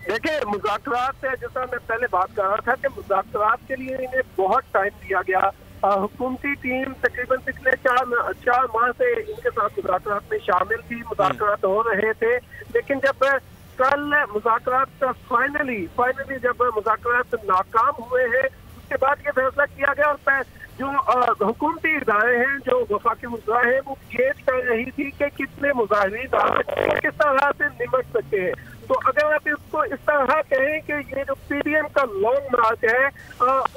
देखिए, मुज़ाकरात जैसा मैं पहले बात कर रहा था कि मुज़ाकरात के लिए इन्हें बहुत टाइम दिया गया। हुकूमती टीम तकरीबन पिछले 4 माह से इनके साथ मुज़ाकरात में शामिल थी, मुज़ाकरात हो रहे थे। लेकिन जब कल मुज़ाकरात फाइनली जब मुज़ाकरात नाकाम हुए हैं उसके बाद ये फैसला किया गया और जो हुकूमती इदारे हैं, जो वफाकी मुद्दा है, वो गेज कर रही थी कि कितने मुजाहिरीन किस तरह से निपट सकते हैं। तो अगर आप इसको इस तरह कहें कि ये जो पीडीएम का लॉन्ग मार्च है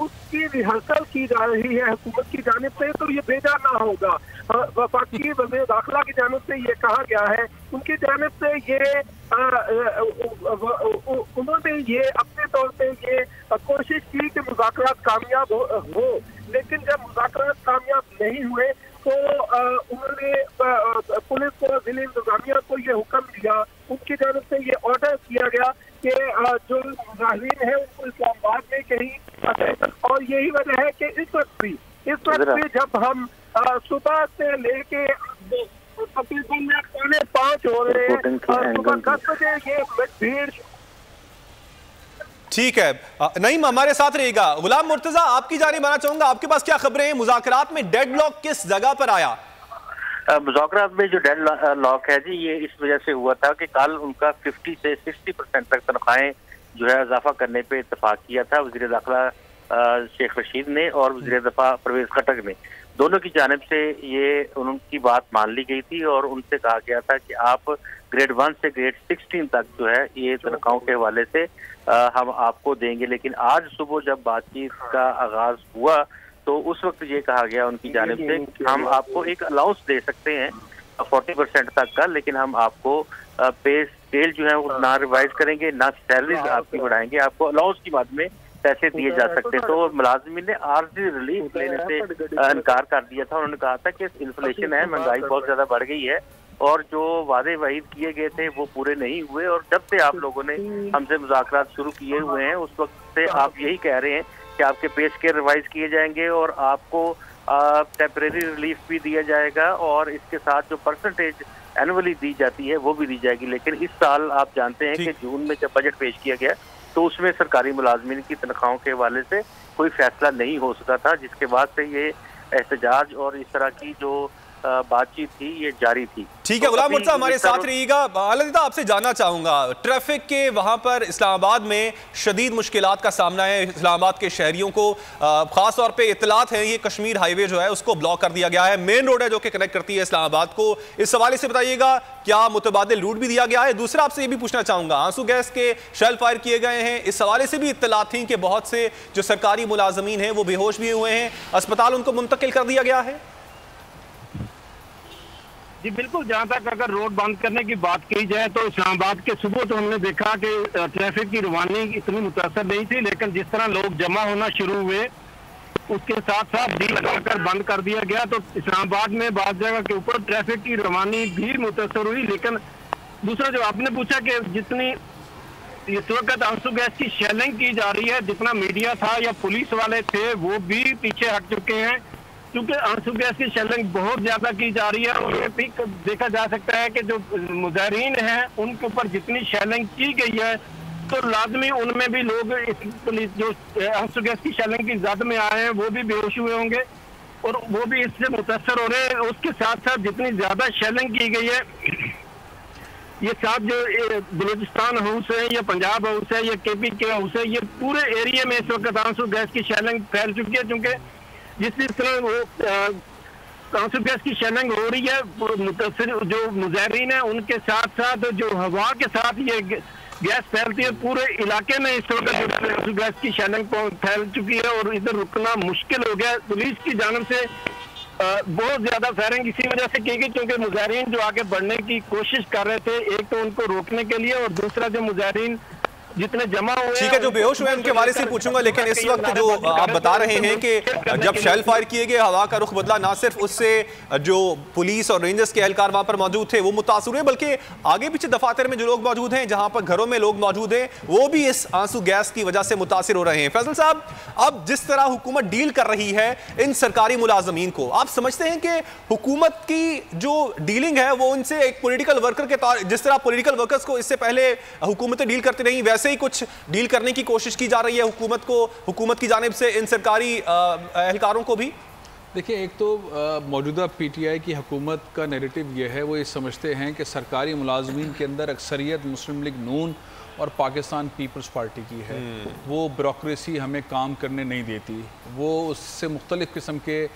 उसकी रिहर्सल की जा रही है हुकूमत की जानिब से, तो ये बेजा ना होगा। वफाकी वज़ीर दाखिला की जानिब से ये कहा गया है, उनकी जानिब से ये उन्होंने ये अपने तौर पे ये कोशिश की कि मुज़ाकरात कामयाब हो, लेकिन जब मुज़ाकरात कामयाब नहीं हुए तो उन्होंने पुलिस को, जिले इंतजामिया को ये हुक्म दिया, उनकी जानिब से ये ऑर्डर किया गया कि जो मुजाहिरीन है उनको इस्लामाबाद में कहीं, और यही वजह है कि इस वक्त भी जब हम सुबह से लेके तकरीबन 4:45 हो रहे हैं, सुबह 10 बजे ये भीड़। ठीक है, नईम हमारे साथ रहेगा। गुलाम मुर्तजा, आपकी जानिब आना चाहूंगा, आपके पास क्या खबरें हैं? मुज़ाकरात में डेडलॉक किस जगह पर आया? मुज़ाकरात में जो डेड लॉक है जी, ये इस वजह से हुआ था कि कल उनका 50 से 60% तक तनख्वाहें जो है इजाफा करने पे इत्तेफाक किया था वज़ीर दाखिला शेख रशीद ने और वज़ीर दफ़ा परवेज़ खट्टक ने। दोनों की जानिब से ये उनकी बात मान ली गई थी और उनसे कहा गया था कि आप ग्रेड 1 से ग्रेड 16 तक जो है ये तनख्वाहों के हवाले से हम आपको देंगे। लेकिन आज सुबह जब बातचीत का आगाज हुआ तो उस वक्त ये कहा गया उनकी जानिब से कि हम आपको एक अलाउंस दे सकते हैं 40% तक का, लेकिन हम आपको पे स्केल जो है वो ना रिवाइज करेंगे, ना सैलरीज आपकी बढ़ाएंगे, आपको अलाउंस की बाद में पैसे दिए जा सकते हैं। तो मुलाजिमीन ने आर्जी रिलीफ लेने से इनकार कर दिया था। उन्होंने कहा था कि इन्फ्लेशन है, महंगाई बहुत ज्यादा बढ़ गई है और जो वादे वहीद किए गए थे वो पूरे नहीं हुए, और जब से आप लोगों ने हमसे मुज़ाकरात शुरू किए हुए हैं उस वक्त से आप यही कह रहे हैं कि आपके पे स्केल रिवाइज किए जाएंगे और आपको टेम्परेरी रिलीफ भी दिया जाएगा और इसके साथ जो परसेंटेज एनुअली दी जाती है वो भी दी जाएगी। लेकिन इस साल आप जानते हैं कि जून में जब बजट पेश किया गया तो उसमें सरकारी मुलाजमीन की तनख्वाहों के हवाले से कोई फैसला नहीं हो सका था, जिसके बाद से ये एहतजाज और इस तरह की जो बातचीत थी ये जारी थी। ठीक है, गुलाम मुर्तज़ा हमारे साथ रहिएगा। अलविदा आपसे जानना चाहूंगा, ट्रैफिक के वहां पर इस्लामाबाद में शदीद मुश्किलात का सामना है इस्लामाबाद के शहरियों को, खास तौर पे इत्तलात है ये कश्मीर हाईवे जो है उसको ब्लॉक कर दिया गया है, मेन रोड है जो कि कनेक्ट करती है इस्लामाबाद को। इस हवाले से बताइएगा क्या मुतबादिल रूट भी दिया गया है? दूसरा आपसे ये भी पूछना चाहूंगा, आंसू गैस के शेल फायर किए गए हैं, इस हवाले से भी इत्तलात थी कि बहुत से जो सरकारी मुलाजमीन हैं वो बेहोश भी हुए हैं, अस्पताल उनको मुंतकिल कर दिया गया है। जी बिल्कुल, जहाँ तक अगर रोड बंद करने की बात की जाए तो इस्लामाबाद के सुबह तो हमने देखा कि ट्रैफिक की रवानी इतनी मुतासर नहीं थी, लेकिन जिस तरह लोग जमा होना शुरू हुए उसके साथ साथ डी लगाकर बंद कर दिया गया। तो इस्लामाबाद में बात जगह के ऊपर ट्रैफिक की रवानी भी मुतासर हुई। लेकिन दूसरा जो आपने पूछा कि जितनी इस वक्त आंसू गैस की शेलिंग की जा रही है, जितना मीडिया था या पुलिस वाले थे वो भी पीछे हट चुके हैं, क्योंकि आंसू गैस की शेलिंग बहुत ज्यादा की जा रही है। और ये भी देखा जा सकता है कि जो मुजाहिरीन हैं उनके ऊपर जितनी शेलिंग की गई है तो लाजमी उनमें भी लोग इस पुलिस जो आंसू गैस की शेलिंग की जद में आए हैं वो भी बेहोश हुए होंगे और वो भी इससे मुतासर हो रहे हैं। उसके साथ साथ जितनी ज्यादा शेलिंग की गई है, ये साथ जो बलूचिस्तान हाउस है या पंजाब हाउस है या केपी के हाउस है, ये पूरे एरिया में इस वक्त आंसू गैस की शेलिंग फैल चुकी है। क्योंकि जिस तरह वो आंसू गैस की शेलिंग हो रही है, मुतासर जो मुजाहिरीन है उनके साथ साथ जो हवा के साथ ये गैस फैलती है, पूरे इलाके में इस वक्त आंसू गैस की शेलिंग फैल चुकी है और इधर रुकना मुश्किल हो गया। पुलिस की जानिब से बहुत ज्यादा फायरिंग इसी वजह से की गई क्योंकि मुजाहिरीन जो आगे बढ़ने की कोशिश कर रहे थे, एक तो उनको रोकने के लिए और दूसरा जो मुजाहिरीन जितने जमा हुए, ठीक है, जो बेहोश हुए उनके बारे से पूछूंगा। लेकिन इस वक्त जो आप बता रहे हैं कि जब शेल फायर किए गए हवा का रुख बदला, ना सिर्फ उससे जो पुलिस और रेंजर्स के एहलकार वहां पर मौजूद थे वो मुतासर हुए, बल्कि आगे पीछे दफातर में जो लोग मौजूद हैं, जहां पर घरों में लोग मौजूद हैं, वो भी इस आंसू गैस की वजह से मुतासर हो रहे हैं। फैसल साहब, अब जिस तरह हुकूमत डील कर रही है इन सरकारी मुलाजमीन को, आप समझते हैं कि हुकूमत की जो डीलिंग है वो उनसे एक पॉलिटिकल वर्कर के तौर, जिस तरह पॉलिटिकल वर्कर्स को इससे पहले हुकूमतें डील करती रही, वैसे ही कुछ डील करने की कोशिश की जा रही है हुकूमत की जानिब से इन सरकारी एहलकारों को भी? देखिए, एक तो मौजूदा पीटीआई की हुकूमत का नैरेटिव ये है, वो ये समझते हैं कि सरकारी मुलाजमीन के अंदर अक्सरियत मुस्लिम लीग नून और पाकिस्तान पीपल्स पार्टी की है। वो ब्यूरोक्रेसी हमें काम करने नहीं देती, वो उससे मुख्तलिफ़ किस्म के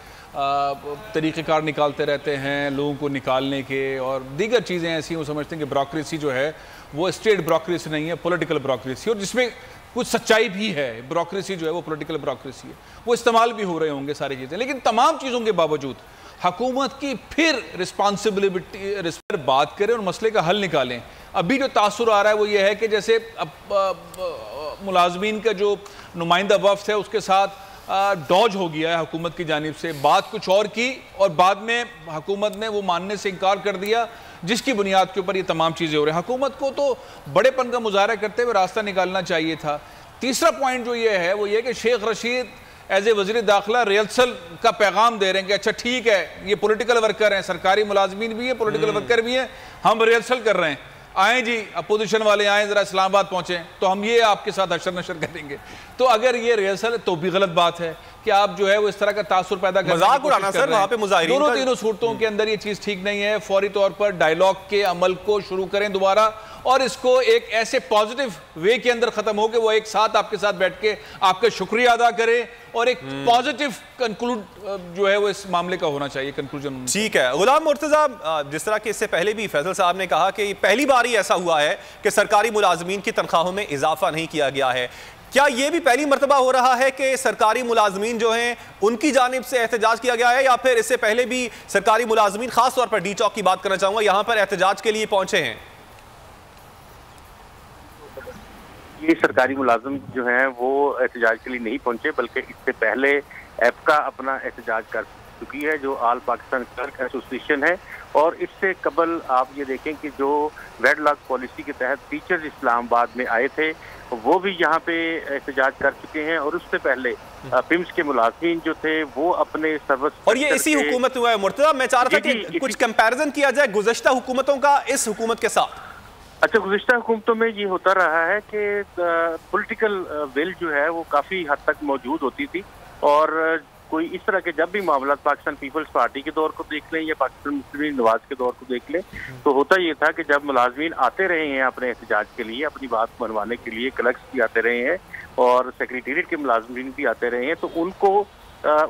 तरीक़ेकार निकालते रहते हैं लोगों को निकालने के, और दीगर चीज़ें ऐसी वो समझते हैं कि ब्यूरोक्रेसी जो है वो स्टेट ब्यूरोक्रेसी नहीं है, पॉलिटिकल ब्यूरोक्रेसी, और जिसमें कुछ सच्चाई भी है। ब्यूरोक्रेसी जो है वो पॉलिटिकल ब्यूरोक्रेसी है, वो इस्तेमाल भी हो रहे होंगे सारी चीज़ें। लेकिन तमाम चीज़ों के बावजूद हुकूमत की फिर रिस्पॉन्सिबिलिटी पर बात करें और मसले का हल निकालें। अभी जो तासुर आ रहा है वो ये है कि जैसे मुलाजमीन का जो नुमाइंदा वफ्द है उसके साथ डॉज हो गया है हुकूमत की जानिब से, बात कुछ और की और बाद में हुकूमत ने वो मानने से इनकार कर दिया, जिसकी बुनियाद के ऊपर ये तमाम चीज़ें हो रही हैं। हुकूमत को तो बड़ेपन का मुजाहरा करते हुए रास्ता निकालना चाहिए था। तीसरा पॉइंट जो ये है वो ये कि शेख रशीद एज ए वज़ीर दाखिला रिहर्सल का पैगाम दे रहे हैं कि अच्छा ठीक है, ये पॉलिटिकल वर्कर हैं, सरकारी मुलाजमीन भी हैं, पॉलिटिकल वर्कर भी हैं, हम रिहर्सल कर रहे हैं। आए जी अपोजिशन वाले आए जरा इस्लामाबाद पहुंचे तो हम ये आपके साथ हशर नशर करेंगे। तो अगर ये रिहर्सल है तो भी गलत बात है कि आप जो है वो इस तरह का तासुर पैदा करने मजाक उड़ाना सर, वहां पे मुजाहिरीन दोनों तीनों सूरतों के अंदर ये चीज ठीक नहीं है। फौरी तौर पर डायलॉग के अमल को शुरू करें दोबारा और इसको एक ऐसे पॉजिटिव वे के अंदर खत्म हो कि वो एक साथ आपके साथ बैठ के आपका शुक्रिया अदा करे और एक पॉजिटिव कंक्लूड जो है वो इस मामले का होना चाहिए, कंक्लूजन। ठीक है गुलाम मुर्तजा, जिस तरह के इससे पहले भी फैसल साहब ने कहा कि पहली बार ही ऐसा हुआ है कि सरकारी मुलाजमीन की तनख्वाहों में इजाफा नहीं किया गया है, क्या यह भी पहली मरतबा हो रहा है कि सरकारी मुलाजमीन जो हैं उनकी जानिब से एहतजाज किया गया है, या फिर इससे पहले भी सरकारी मुलाजमीन, खास तौर पर डी चौक की बात करना चाहूंगा, यहां पर एहतजाज के लिए पहुंचे हैं? ये सरकारी मुलाजिम जो हैं वो एहतजाज के लिए नहीं पहुंचे, बल्कि इससे पहले एपका अपना एहतजाज कर चुकी है, जो ऑल पाकिस्तान क्लर्क एसोसिएशन है। और इससे कबल आप ये देखें कि जो वेडलॉक पॉलिसी के तहत टीचर्स इस्लामाबाद में आए थे वो भी यहाँ पे एहतजाज कर चुके हैं। और उससे पहले पिम्स के मुलाजिमीन जो थे वो अपने सर्विस, और ये इसी हुकूमत हुआ है मुर्तजा। मैं चाह रहा था कि कुछ कंपैरिजन किया जाए गुज़श्ता हुकूमतों का इस हुकूमत के साथ। अच्छा, गुज़श्ता हुकूमतों में ये होता रहा है कि पॉलिटिकल विल जो है वो काफ़ी हद तक मौजूद होती थी, और कोई इस तरह के जब भी मामला पाकिस्तान पीपल्स पार्टी के दौर को देख लें या पाकिस्तान मुस्लिम लीग नवाज के दौर को देख लें, तो होता ये था कि जब मुलाजमीन आते रहे हैं अपने एहतजाज के लिए, अपनी बात मनवाने के लिए, क्लर्क्स भी आते रहे हैं और सेक्रेटेरिएट के मुलाजमीन भी आते रहे हैं, तो उनको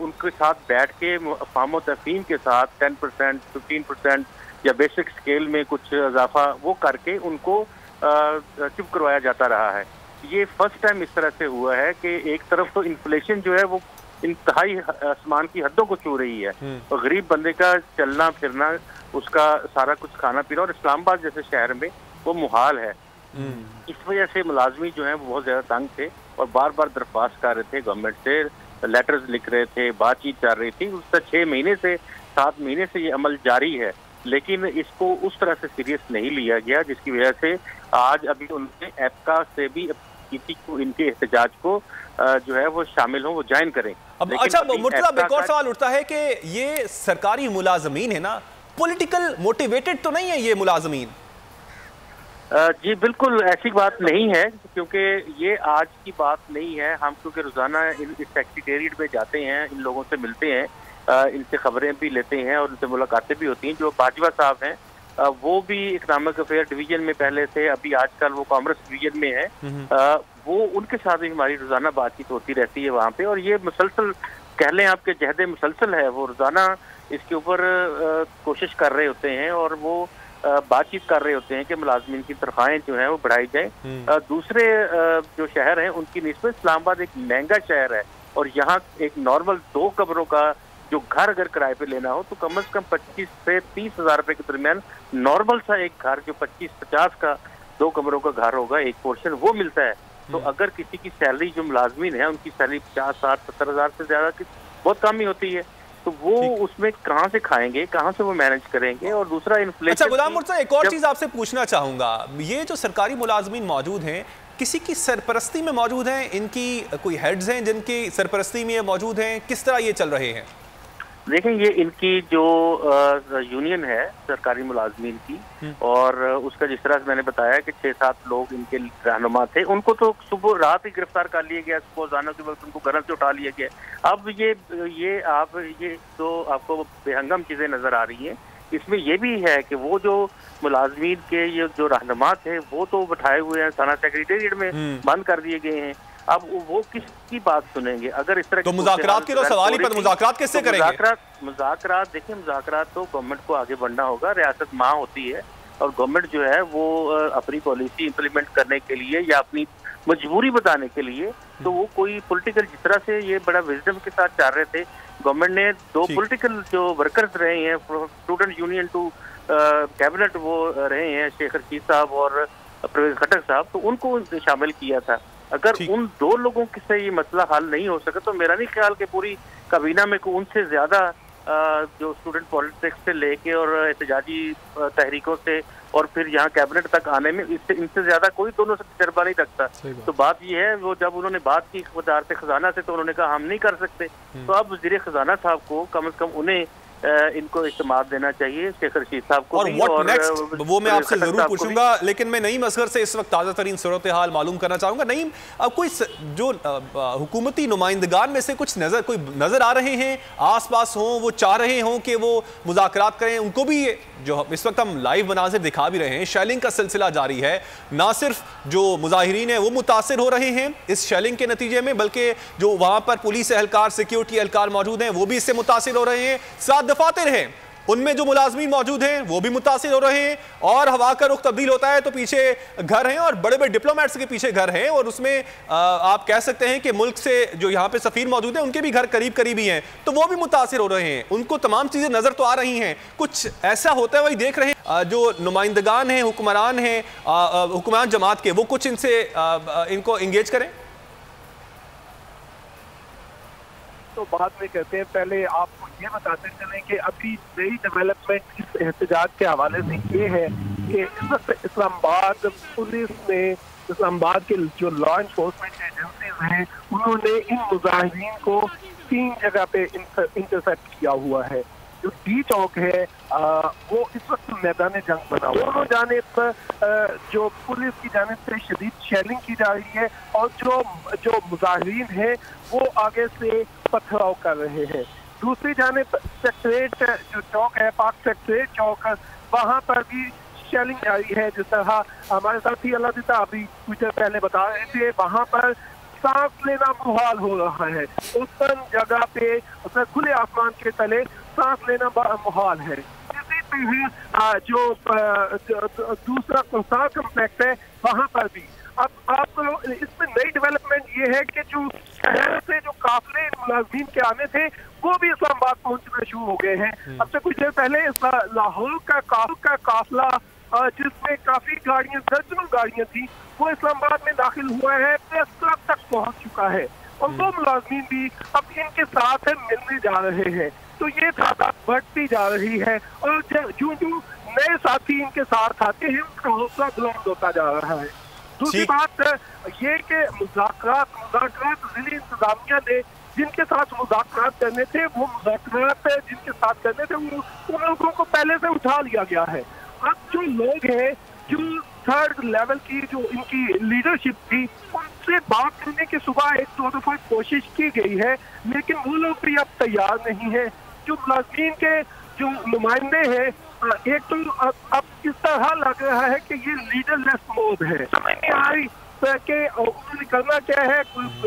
उनके साथ बैठ के अफ़हाम व तफ़हीम के साथ 10%, 15% या बेसिक स्केल में कुछ इजाफा वो करके उनको चुप करवाया जाता रहा है। ये फर्स्ट टाइम इस तरह से हुआ है कि एक तरफ तो इन्फ्लेशन जो है वो इंतहाई आसमान की हदों को छू रही है, और गरीब बंदे का चलना फिरना, उसका सारा कुछ खाना पीना, और इस्लामाबाद जैसे शहर में वो मुहाल है। इस वजह से मुलाजमी जो है वो बहुत ज्यादा तंग थे और बार बार दरख्वास्त कर रहे थे गवर्नमेंट से, लेटर्स लिख रहे थे, बातचीत चल रही थी। उससे 6 महीने से 7 महीने से ये अमल जारी है, लेकिन इसको उस तरह से सीरियस नहीं लिया गया, जिसकी वजह से आज अभी उन्होंने एपका से भी किसी को इनके एहतजाज को जो है वो शामिल हो, वो ज्वाइन करें। अब अच्छा मुर्तजा, एक और सवाल उठता है कि ये सरकारी मुलाजमीन है ना, पॉलिटिकल मोटिवेटेड तो नहीं है ये मुलाजमीन? जी बिल्कुल ऐसी बात नहीं है, क्योंकि ये आज की बात नहीं है। हम क्योंकि रोजाना इस सेक्रेटेरिएट में जाते हैं, इन लोगों से मिलते हैं, इनसे खबरें भी लेते हैं और इनसे मुलाकातें भी होती हैं। जो बाजवा साहब हैं वो भी इकनॉमिक अफेयर डिवीजन में पहले थे, अभी आजकल वो कॉमर्स डिवीजन में है। वो उनके साथ भी हमारी रोजाना बातचीत होती रहती है वहाँ पे, और ये मुसलसल कह लें आपके जहद मुसलसल है, वो रोजाना इसके ऊपर कोशिश कर रहे होते हैं और वो बातचीत कर रहे होते हैं कि मुलाजमीन की तनख्वाहें जो हैं वो बढ़ाई जाए। दूसरे जो शहर हैं उनकी निस्बत इस्लामाबाद एक महंगा शहर है, और यहाँ एक नॉर्मल 2 कमरों का जो घर अगर किराए पे लेना हो तो कम से कम 25 से 30 हज़ार रुपए के दरमियान नॉर्मल सा एक घर, जो 25-50 का 2 कमरों का घर होगा, एक पोर्शन वो मिलता है। तो अगर किसी की सैलरी, जो मुलाजमीन है उनकी सैलरी 50, 60, 70 हज़ार से ज्यादा की बहुत कम ही होती है, तो वो उसमें कहाँ से खाएंगे, कहाँ से वो मैनेज करेंगे। और दूसरा इन्फ्लेशन। अच्छा गुलाम मुर्तजा, एक और चीज आपसे पूछना चाहूंगा, ये जो सरकारी मुलाजमीन मौजूद हैं किसी की सरपरस्ती में मौजूद हैं? इनकी कोई हेड्स हैं जिनकी सरपरस्ती में मौजूद हैं? किस तरह ये चल रहे हैं? देखें, ये इनकी जो यूनियन है सरकारी मुलाजमीन की, और उसका जिस तरह से मैंने बताया कि 6-7 लोग इनके रहनुमा थे, उनको तो सुबह रात ही गिरफ्तार कर लिया गया, सुबह जाने के वक्त उनको घर से उठा लिया गया। अब ये तो आपको बेहंगम चीजें नजर आ रही हैं। इसमें यह भी है कि वो जो मुलाजमीन के ये जो रहनुमा थे वो तो बिठाए हुए हैं, थाना सेक्रेटेरिएट में बंद कर दिए गए हैं। अब वो किसकी बात सुनेंगे? अगर इस तरह तो मुज़ाकरात के तो सवाल ही पर, मुज़ाकरात किससे करेंगे? मुज़ाकरात देखिए, मुज़ाकरात तो गवर्नमेंट को आगे बढ़ना होगा, रियासत माँ होती है, और गवर्नमेंट जो है वो अपनी पॉलिसी इंप्लीमेंट करने के लिए या अपनी मजबूरी बताने के लिए, तो वो कोई पॉलिटिकल, जिस तरह से ये बड़ा विजडम के साथ चाह रहे थे, गवर्नमेंट ने 2 पॉलिटिकल जो वर्कर्स रहे हैं, स्टूडेंट यूनियन टू कैबिनेट वो रहे हैं, शेख रशीद साहब और परवेज खटक साहब, तो उनको शामिल किया था। अगर उन 2 लोगों से ये मसला हल नहीं हो सका, तो मेरा नहीं ख्याल कि पूरी काबीना में को उनसे ज्यादा जो स्टूडेंट पॉलिटिक्स से लेके और एहतजाजी तहरीकों से और फिर यहाँ कैबिनेट तक आने में इनसे ज्यादा कोई दोनों से तजर्बा नहीं रखता। तो बात ये है, वो जब उन्होंने बात की वजारत खजाना से, तो उन्होंने कहा हम नहीं कर सकते। तो अब वज़ीर खजाना साहब को कम से कम उन्हें इनको इस्तेमाल देना चाहिए शेख रशीद साहब को। और व्हाट नेक्स्ट वो मैं आपसे जरूर पूछूंगा, लेकिन मैं नईम असगर से इस वक्त ताज़ा तरीन सूरत हाल मालूम करना चाहूंगा। नईम, अब कोई जो हुकूमती नुमाइंदगान में से कुछ नजर आ रहे हैं आसपास हों, वो चाह रहे हों कि वो मुज़ाकरात करें, उनको भी जो इस वक्त हम लाइव मनाजिर दिखा भी रहे हैं, शेलिंग का सिलसिला जारी है, ना सिर्फ जो मुजाहिरीन हैं वो मुतासिर हो रहे हैं इस शेलिंग के नतीजे में, बल्कि जो वहां पर पुलिस एहलकार, सिक्योरिटी एहलकार मौजूद हैं वो भी इससे मुतासिर हो रहे हैं। 7 दफातर हैं, उनमें जो मुलाजमीन मौजूद हैं वो भी मुतासिर हो रहे हैं, और हवा का रुख तब्दील होता है तो पीछे घर हैं और बड़े बड़े डिप्लोमेट्स के पीछे घर हैं, और उसमें आप कह सकते हैं कि मुल्क से जो यहाँ पे सफीर मौजूद हैं उनके भी घर करीब करीब ही हैं, तो वो भी मुतासिर हो रहे हैं, उनको तमाम चीज़ें नज़र तो आ रही हैं। कुछ ऐसा होता है वही देख रहे हैं जो नुमाइंदगान हैं, हुक्मरान हैं, हुक्मरान जमात के, वो कुछ इनसे इनको इंगेज करें। तो बाद में कहते हैं, पहले आपको ये बताते चलें कि अभी नई डेवलपमेंट इस एहतजाज के हवाले से ये है कि इस वक्त इस्लामाबाद पुलिस ने, इस्लामाबाद के जो लॉ इन्फोर्समेंट एजेंसीज हैं, उन्होंने इन मुजाहिरीन को 3 जगह पे इंटरसेप्ट किया हुआ है। जो डी चौक है वो इस वक्त मैदान जंग बना हुआ, दोनों जानिब पर जो पुलिस की जानिब से शदीद शेलिंग की जा रही है, और जो मुजाहिरीन है वो आगे से पथराव कर रहे हैं। दूसरी जानिब सेक्रेट जो चौक है, पाक सेक्रेट चौक, वहाँ पर भी शेलिंग जारी है। जिस तरह हमारे साथी अल्लाह दिता अभी कुछ देर पहले बता रहे थे, वहाँ पर सांस लेना मुहाल हो रहा है। उस जगह पे खुले आसमान के तले सांस लेना मुहाल है। इसी तरह जो दूसरा कोसार कम्प्लेक्स है वहाँ पर भी। अब आपको इसमें नई डेवलपमेंट ये है कि जो शहर से जो काफिले मुलाजिमीन के आने थे वो भी इस्लामाबाद पहुंचना शुरू हो गए हैं। अब से कुछ देर पहले लाहौर का काफिला जिसमें काफी गाड़ियां, दर्जनों गाड़ियां थी, वो इस्लामाबाद में दाखिल हुआ है, प्रेस क्लब तक पहुंच चुका है, और वो मुलाजिमीन भी अब इनके साथ मिलने जा रहे हैं। तो ये तादाद बढ़ती जा रही है, और जो नए साथी इनके साथ आते हैं उनका हौसला बुलंद होता जा रहा है। दूसरी बात ये कि मुज़ाकरात जिले इंतजामिया ने जिनके साथ मुज़ाकरात करने थे, वो मुज़ाकरात जिनके साथ करने थे वो उन लोगों को पहले से उठा लिया गया है। अब जो लोग हैं, जो 3rd लेवल की जो इनकी लीडरशिप थी, उनसे बात करने की सुबह 1-2 दफा कोशिश की गई है, लेकिन वो लोग भी अब तैयार नहीं है। जो मुलाजिमीन के जो नुमाइंदे हैं, एक तो अब इस तरह लग रहा है कि ये लीडरलेस मोड है, समझ नहीं आ रही कि उन्होंने करना क्या है।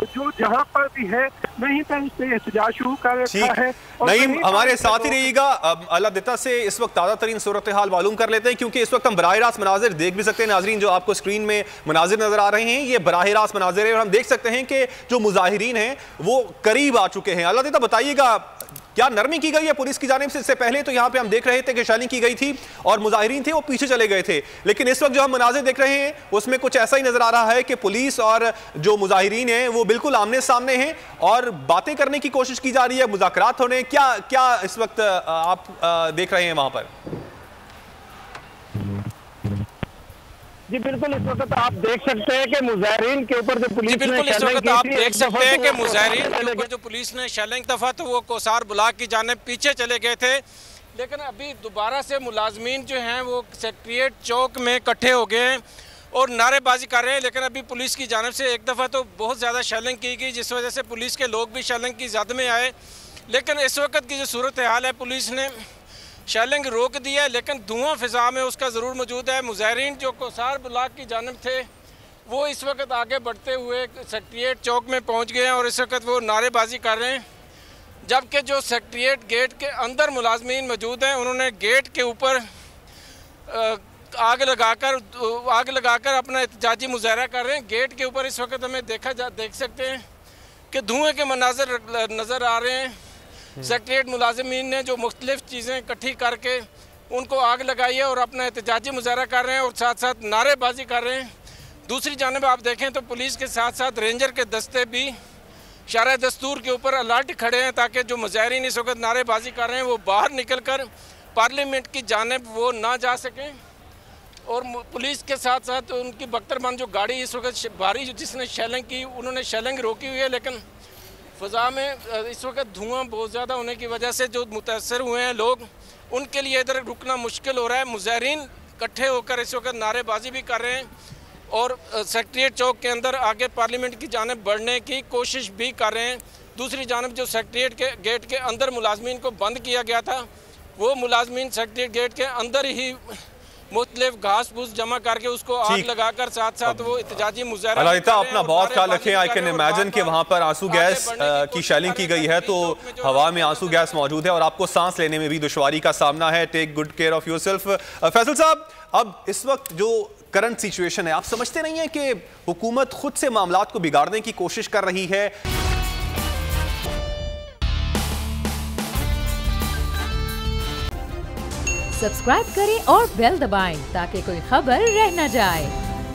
जो जहाँ पर भी है नहीं पर उससे एहतजाज शुरू कर रखा है। नईम, हमारे साथ ही रहिएगा। अल्लाह दिता से इस वक्त ताज़ा तरीन सूरत हाल मालूम कर लेते हैं, क्योंकि इस वक्त हम बराह रास्त मनाजिर देख भी सकते हैं। नाजरीन, जो आपको स्क्रीन में मनाजिर नजर आ रहे हैं ये बराह रास्त मनाजिर है, और हम देख सकते हैं कि जो मुजाहिरीन हैं वो करीब आ चुके हैं। अल्लाह दिता, बताइएगा क्या नरमी की गई है पुलिस की जानिब से? इससे पहले तो यहाँ पे हम देख रहे थे कि शेलिंग की गई थी और मुजाहिरीन थे वो पीछे चले गए थे, लेकिन इस वक्त जो हम मनाजिर देख रहे हैं उसमें कुछ ऐसा ही नजर आ रहा है कि पुलिस और जो मुजाहिरीन हैं वो बिल्कुल आमने सामने हैं और बातें करने की कोशिश की जा रही है, मुज़ाकरात होने। क्या इस वक्त आप देख रहे हैं वहां पर? जी बिल्कुल, इस वक्त आप देख सकते हैं कि मुजाहिरीन के ऊपर जो पुलिस ने इस वक्त आप देख सकते हैं कि मुजाहिरीन के ऊपर जो पुलिस ने शेलिंग दफा तो वो कोसार ब्लॉक की जानिब पीछे चले गए थे, लेकिन अभी दोबारा से मुलाजमीन जो हैं वो सेक्रेटेरिएट चौक में इकट्ठे हो गए हैं और नारेबाजी कर रहे हैं। लेकिन अभी पुलिस की जानिब से एक दफ़ा तो बहुत ज़्यादा शेलिंग की गई, जिस वजह से पुलिस के लोग भी शेलिंग की ज़द में आए। लेकिन इस वक्त की जो सूरत हाल है, पुलिस ने शेलिंग रोक दिया है, लेकिन धुआं फिजा में उसका ज़रूर मौजूद है। मुजाहिरीन जो कोसार ब्लॉक की जानिब थे वो इस वक्त आगे बढ़ते हुए सेक्रेटेरिएट चौक में पहुंच गए हैं और इस वक्त वो नारेबाजी कर रहे हैं, जबकि जो सेक्रेटेरिएट गेट के अंदर मुलाजमीन मौजूद हैं उन्होंने गेट के ऊपर आग लगाकर अपना एहतजाजी मुजाहरा कर रहे हैं। गेट के ऊपर इस वक्त हमें देख सकते हैं कि धुएँ के मनाज़र नज़र आ रहे हैं। सेक्रेटेरिएट मुलाजमीन ने जो मुख्तलिफ चीज़ें इकट्ठी करके उनको आग लगाई है और अपना एहतजाजी मुजाहरा कर रहे हैं और साथ साथ नारेबाजी कर रहे हैं। दूसरी जानिब आप देखें तो पुलिस के साथ साथ रेंजर के दस्ते भी शरअ दस्तूर के ऊपर अलर्ट खड़े हैं, ताकि जो मुजाहिरीन इस वक्त नारेबाजी कर रहे हैं वो बाहर निकल कर पार्लियामेंट की जानिब वो ना जा सकें। और पुलिस के साथ साथ उनकी बख्तरबंद जो गाड़ी इस वक्त भारी जिसने शेलिंग की, उन्होंने शेलिंग रोकी हुई है, लेकिन फ़ज़ा में इस वक्त धुआं बहुत ज़्यादा होने की वजह से जो मुतासर हुए हैं लोग, उनके लिए इधर रुकना मुश्किल हो रहा है। मुज़ाहिरीन इकट्ठे होकर इस वक्त नारेबाजी भी कर रहे हैं और सेक्रेटरीट चौक के अंदर आगे पार्लियामेंट की जानिब बढ़ने की कोशिश भी कर रहे हैं। दूसरी जानिब जो सेक्रेटरीट के गेट के अंदर मुलाजमीन को बंद किया गया था, वो मुलाजमीन सेक्रेटरीट गेट के अंदर ही मुख्तलिफ घास फूस जमा करके उसको आग लगाकर साथ साथ वो एहतजाजी मुजाहरा। अपना बहुत ख्याल रखें। आई कैन इमेजिन कि वहाँ पर आंसू गैस की शेलिंग की गई है, तो हवा में आंसू गैस मौजूद है और आपको सांस लेने में भी दुश्वारी का सामना है। Take good care of yourself. Faisal sahab, अब इस वक्त जो करंट सिचुएशन है, आप समझते नहीं है कि हुकूमत खुद से मामलात को बिगाड़ने की कोशिश कर रही है? सब्सक्राइब करें और बेल दबाएं ताकि कोई खबर रह न जाए।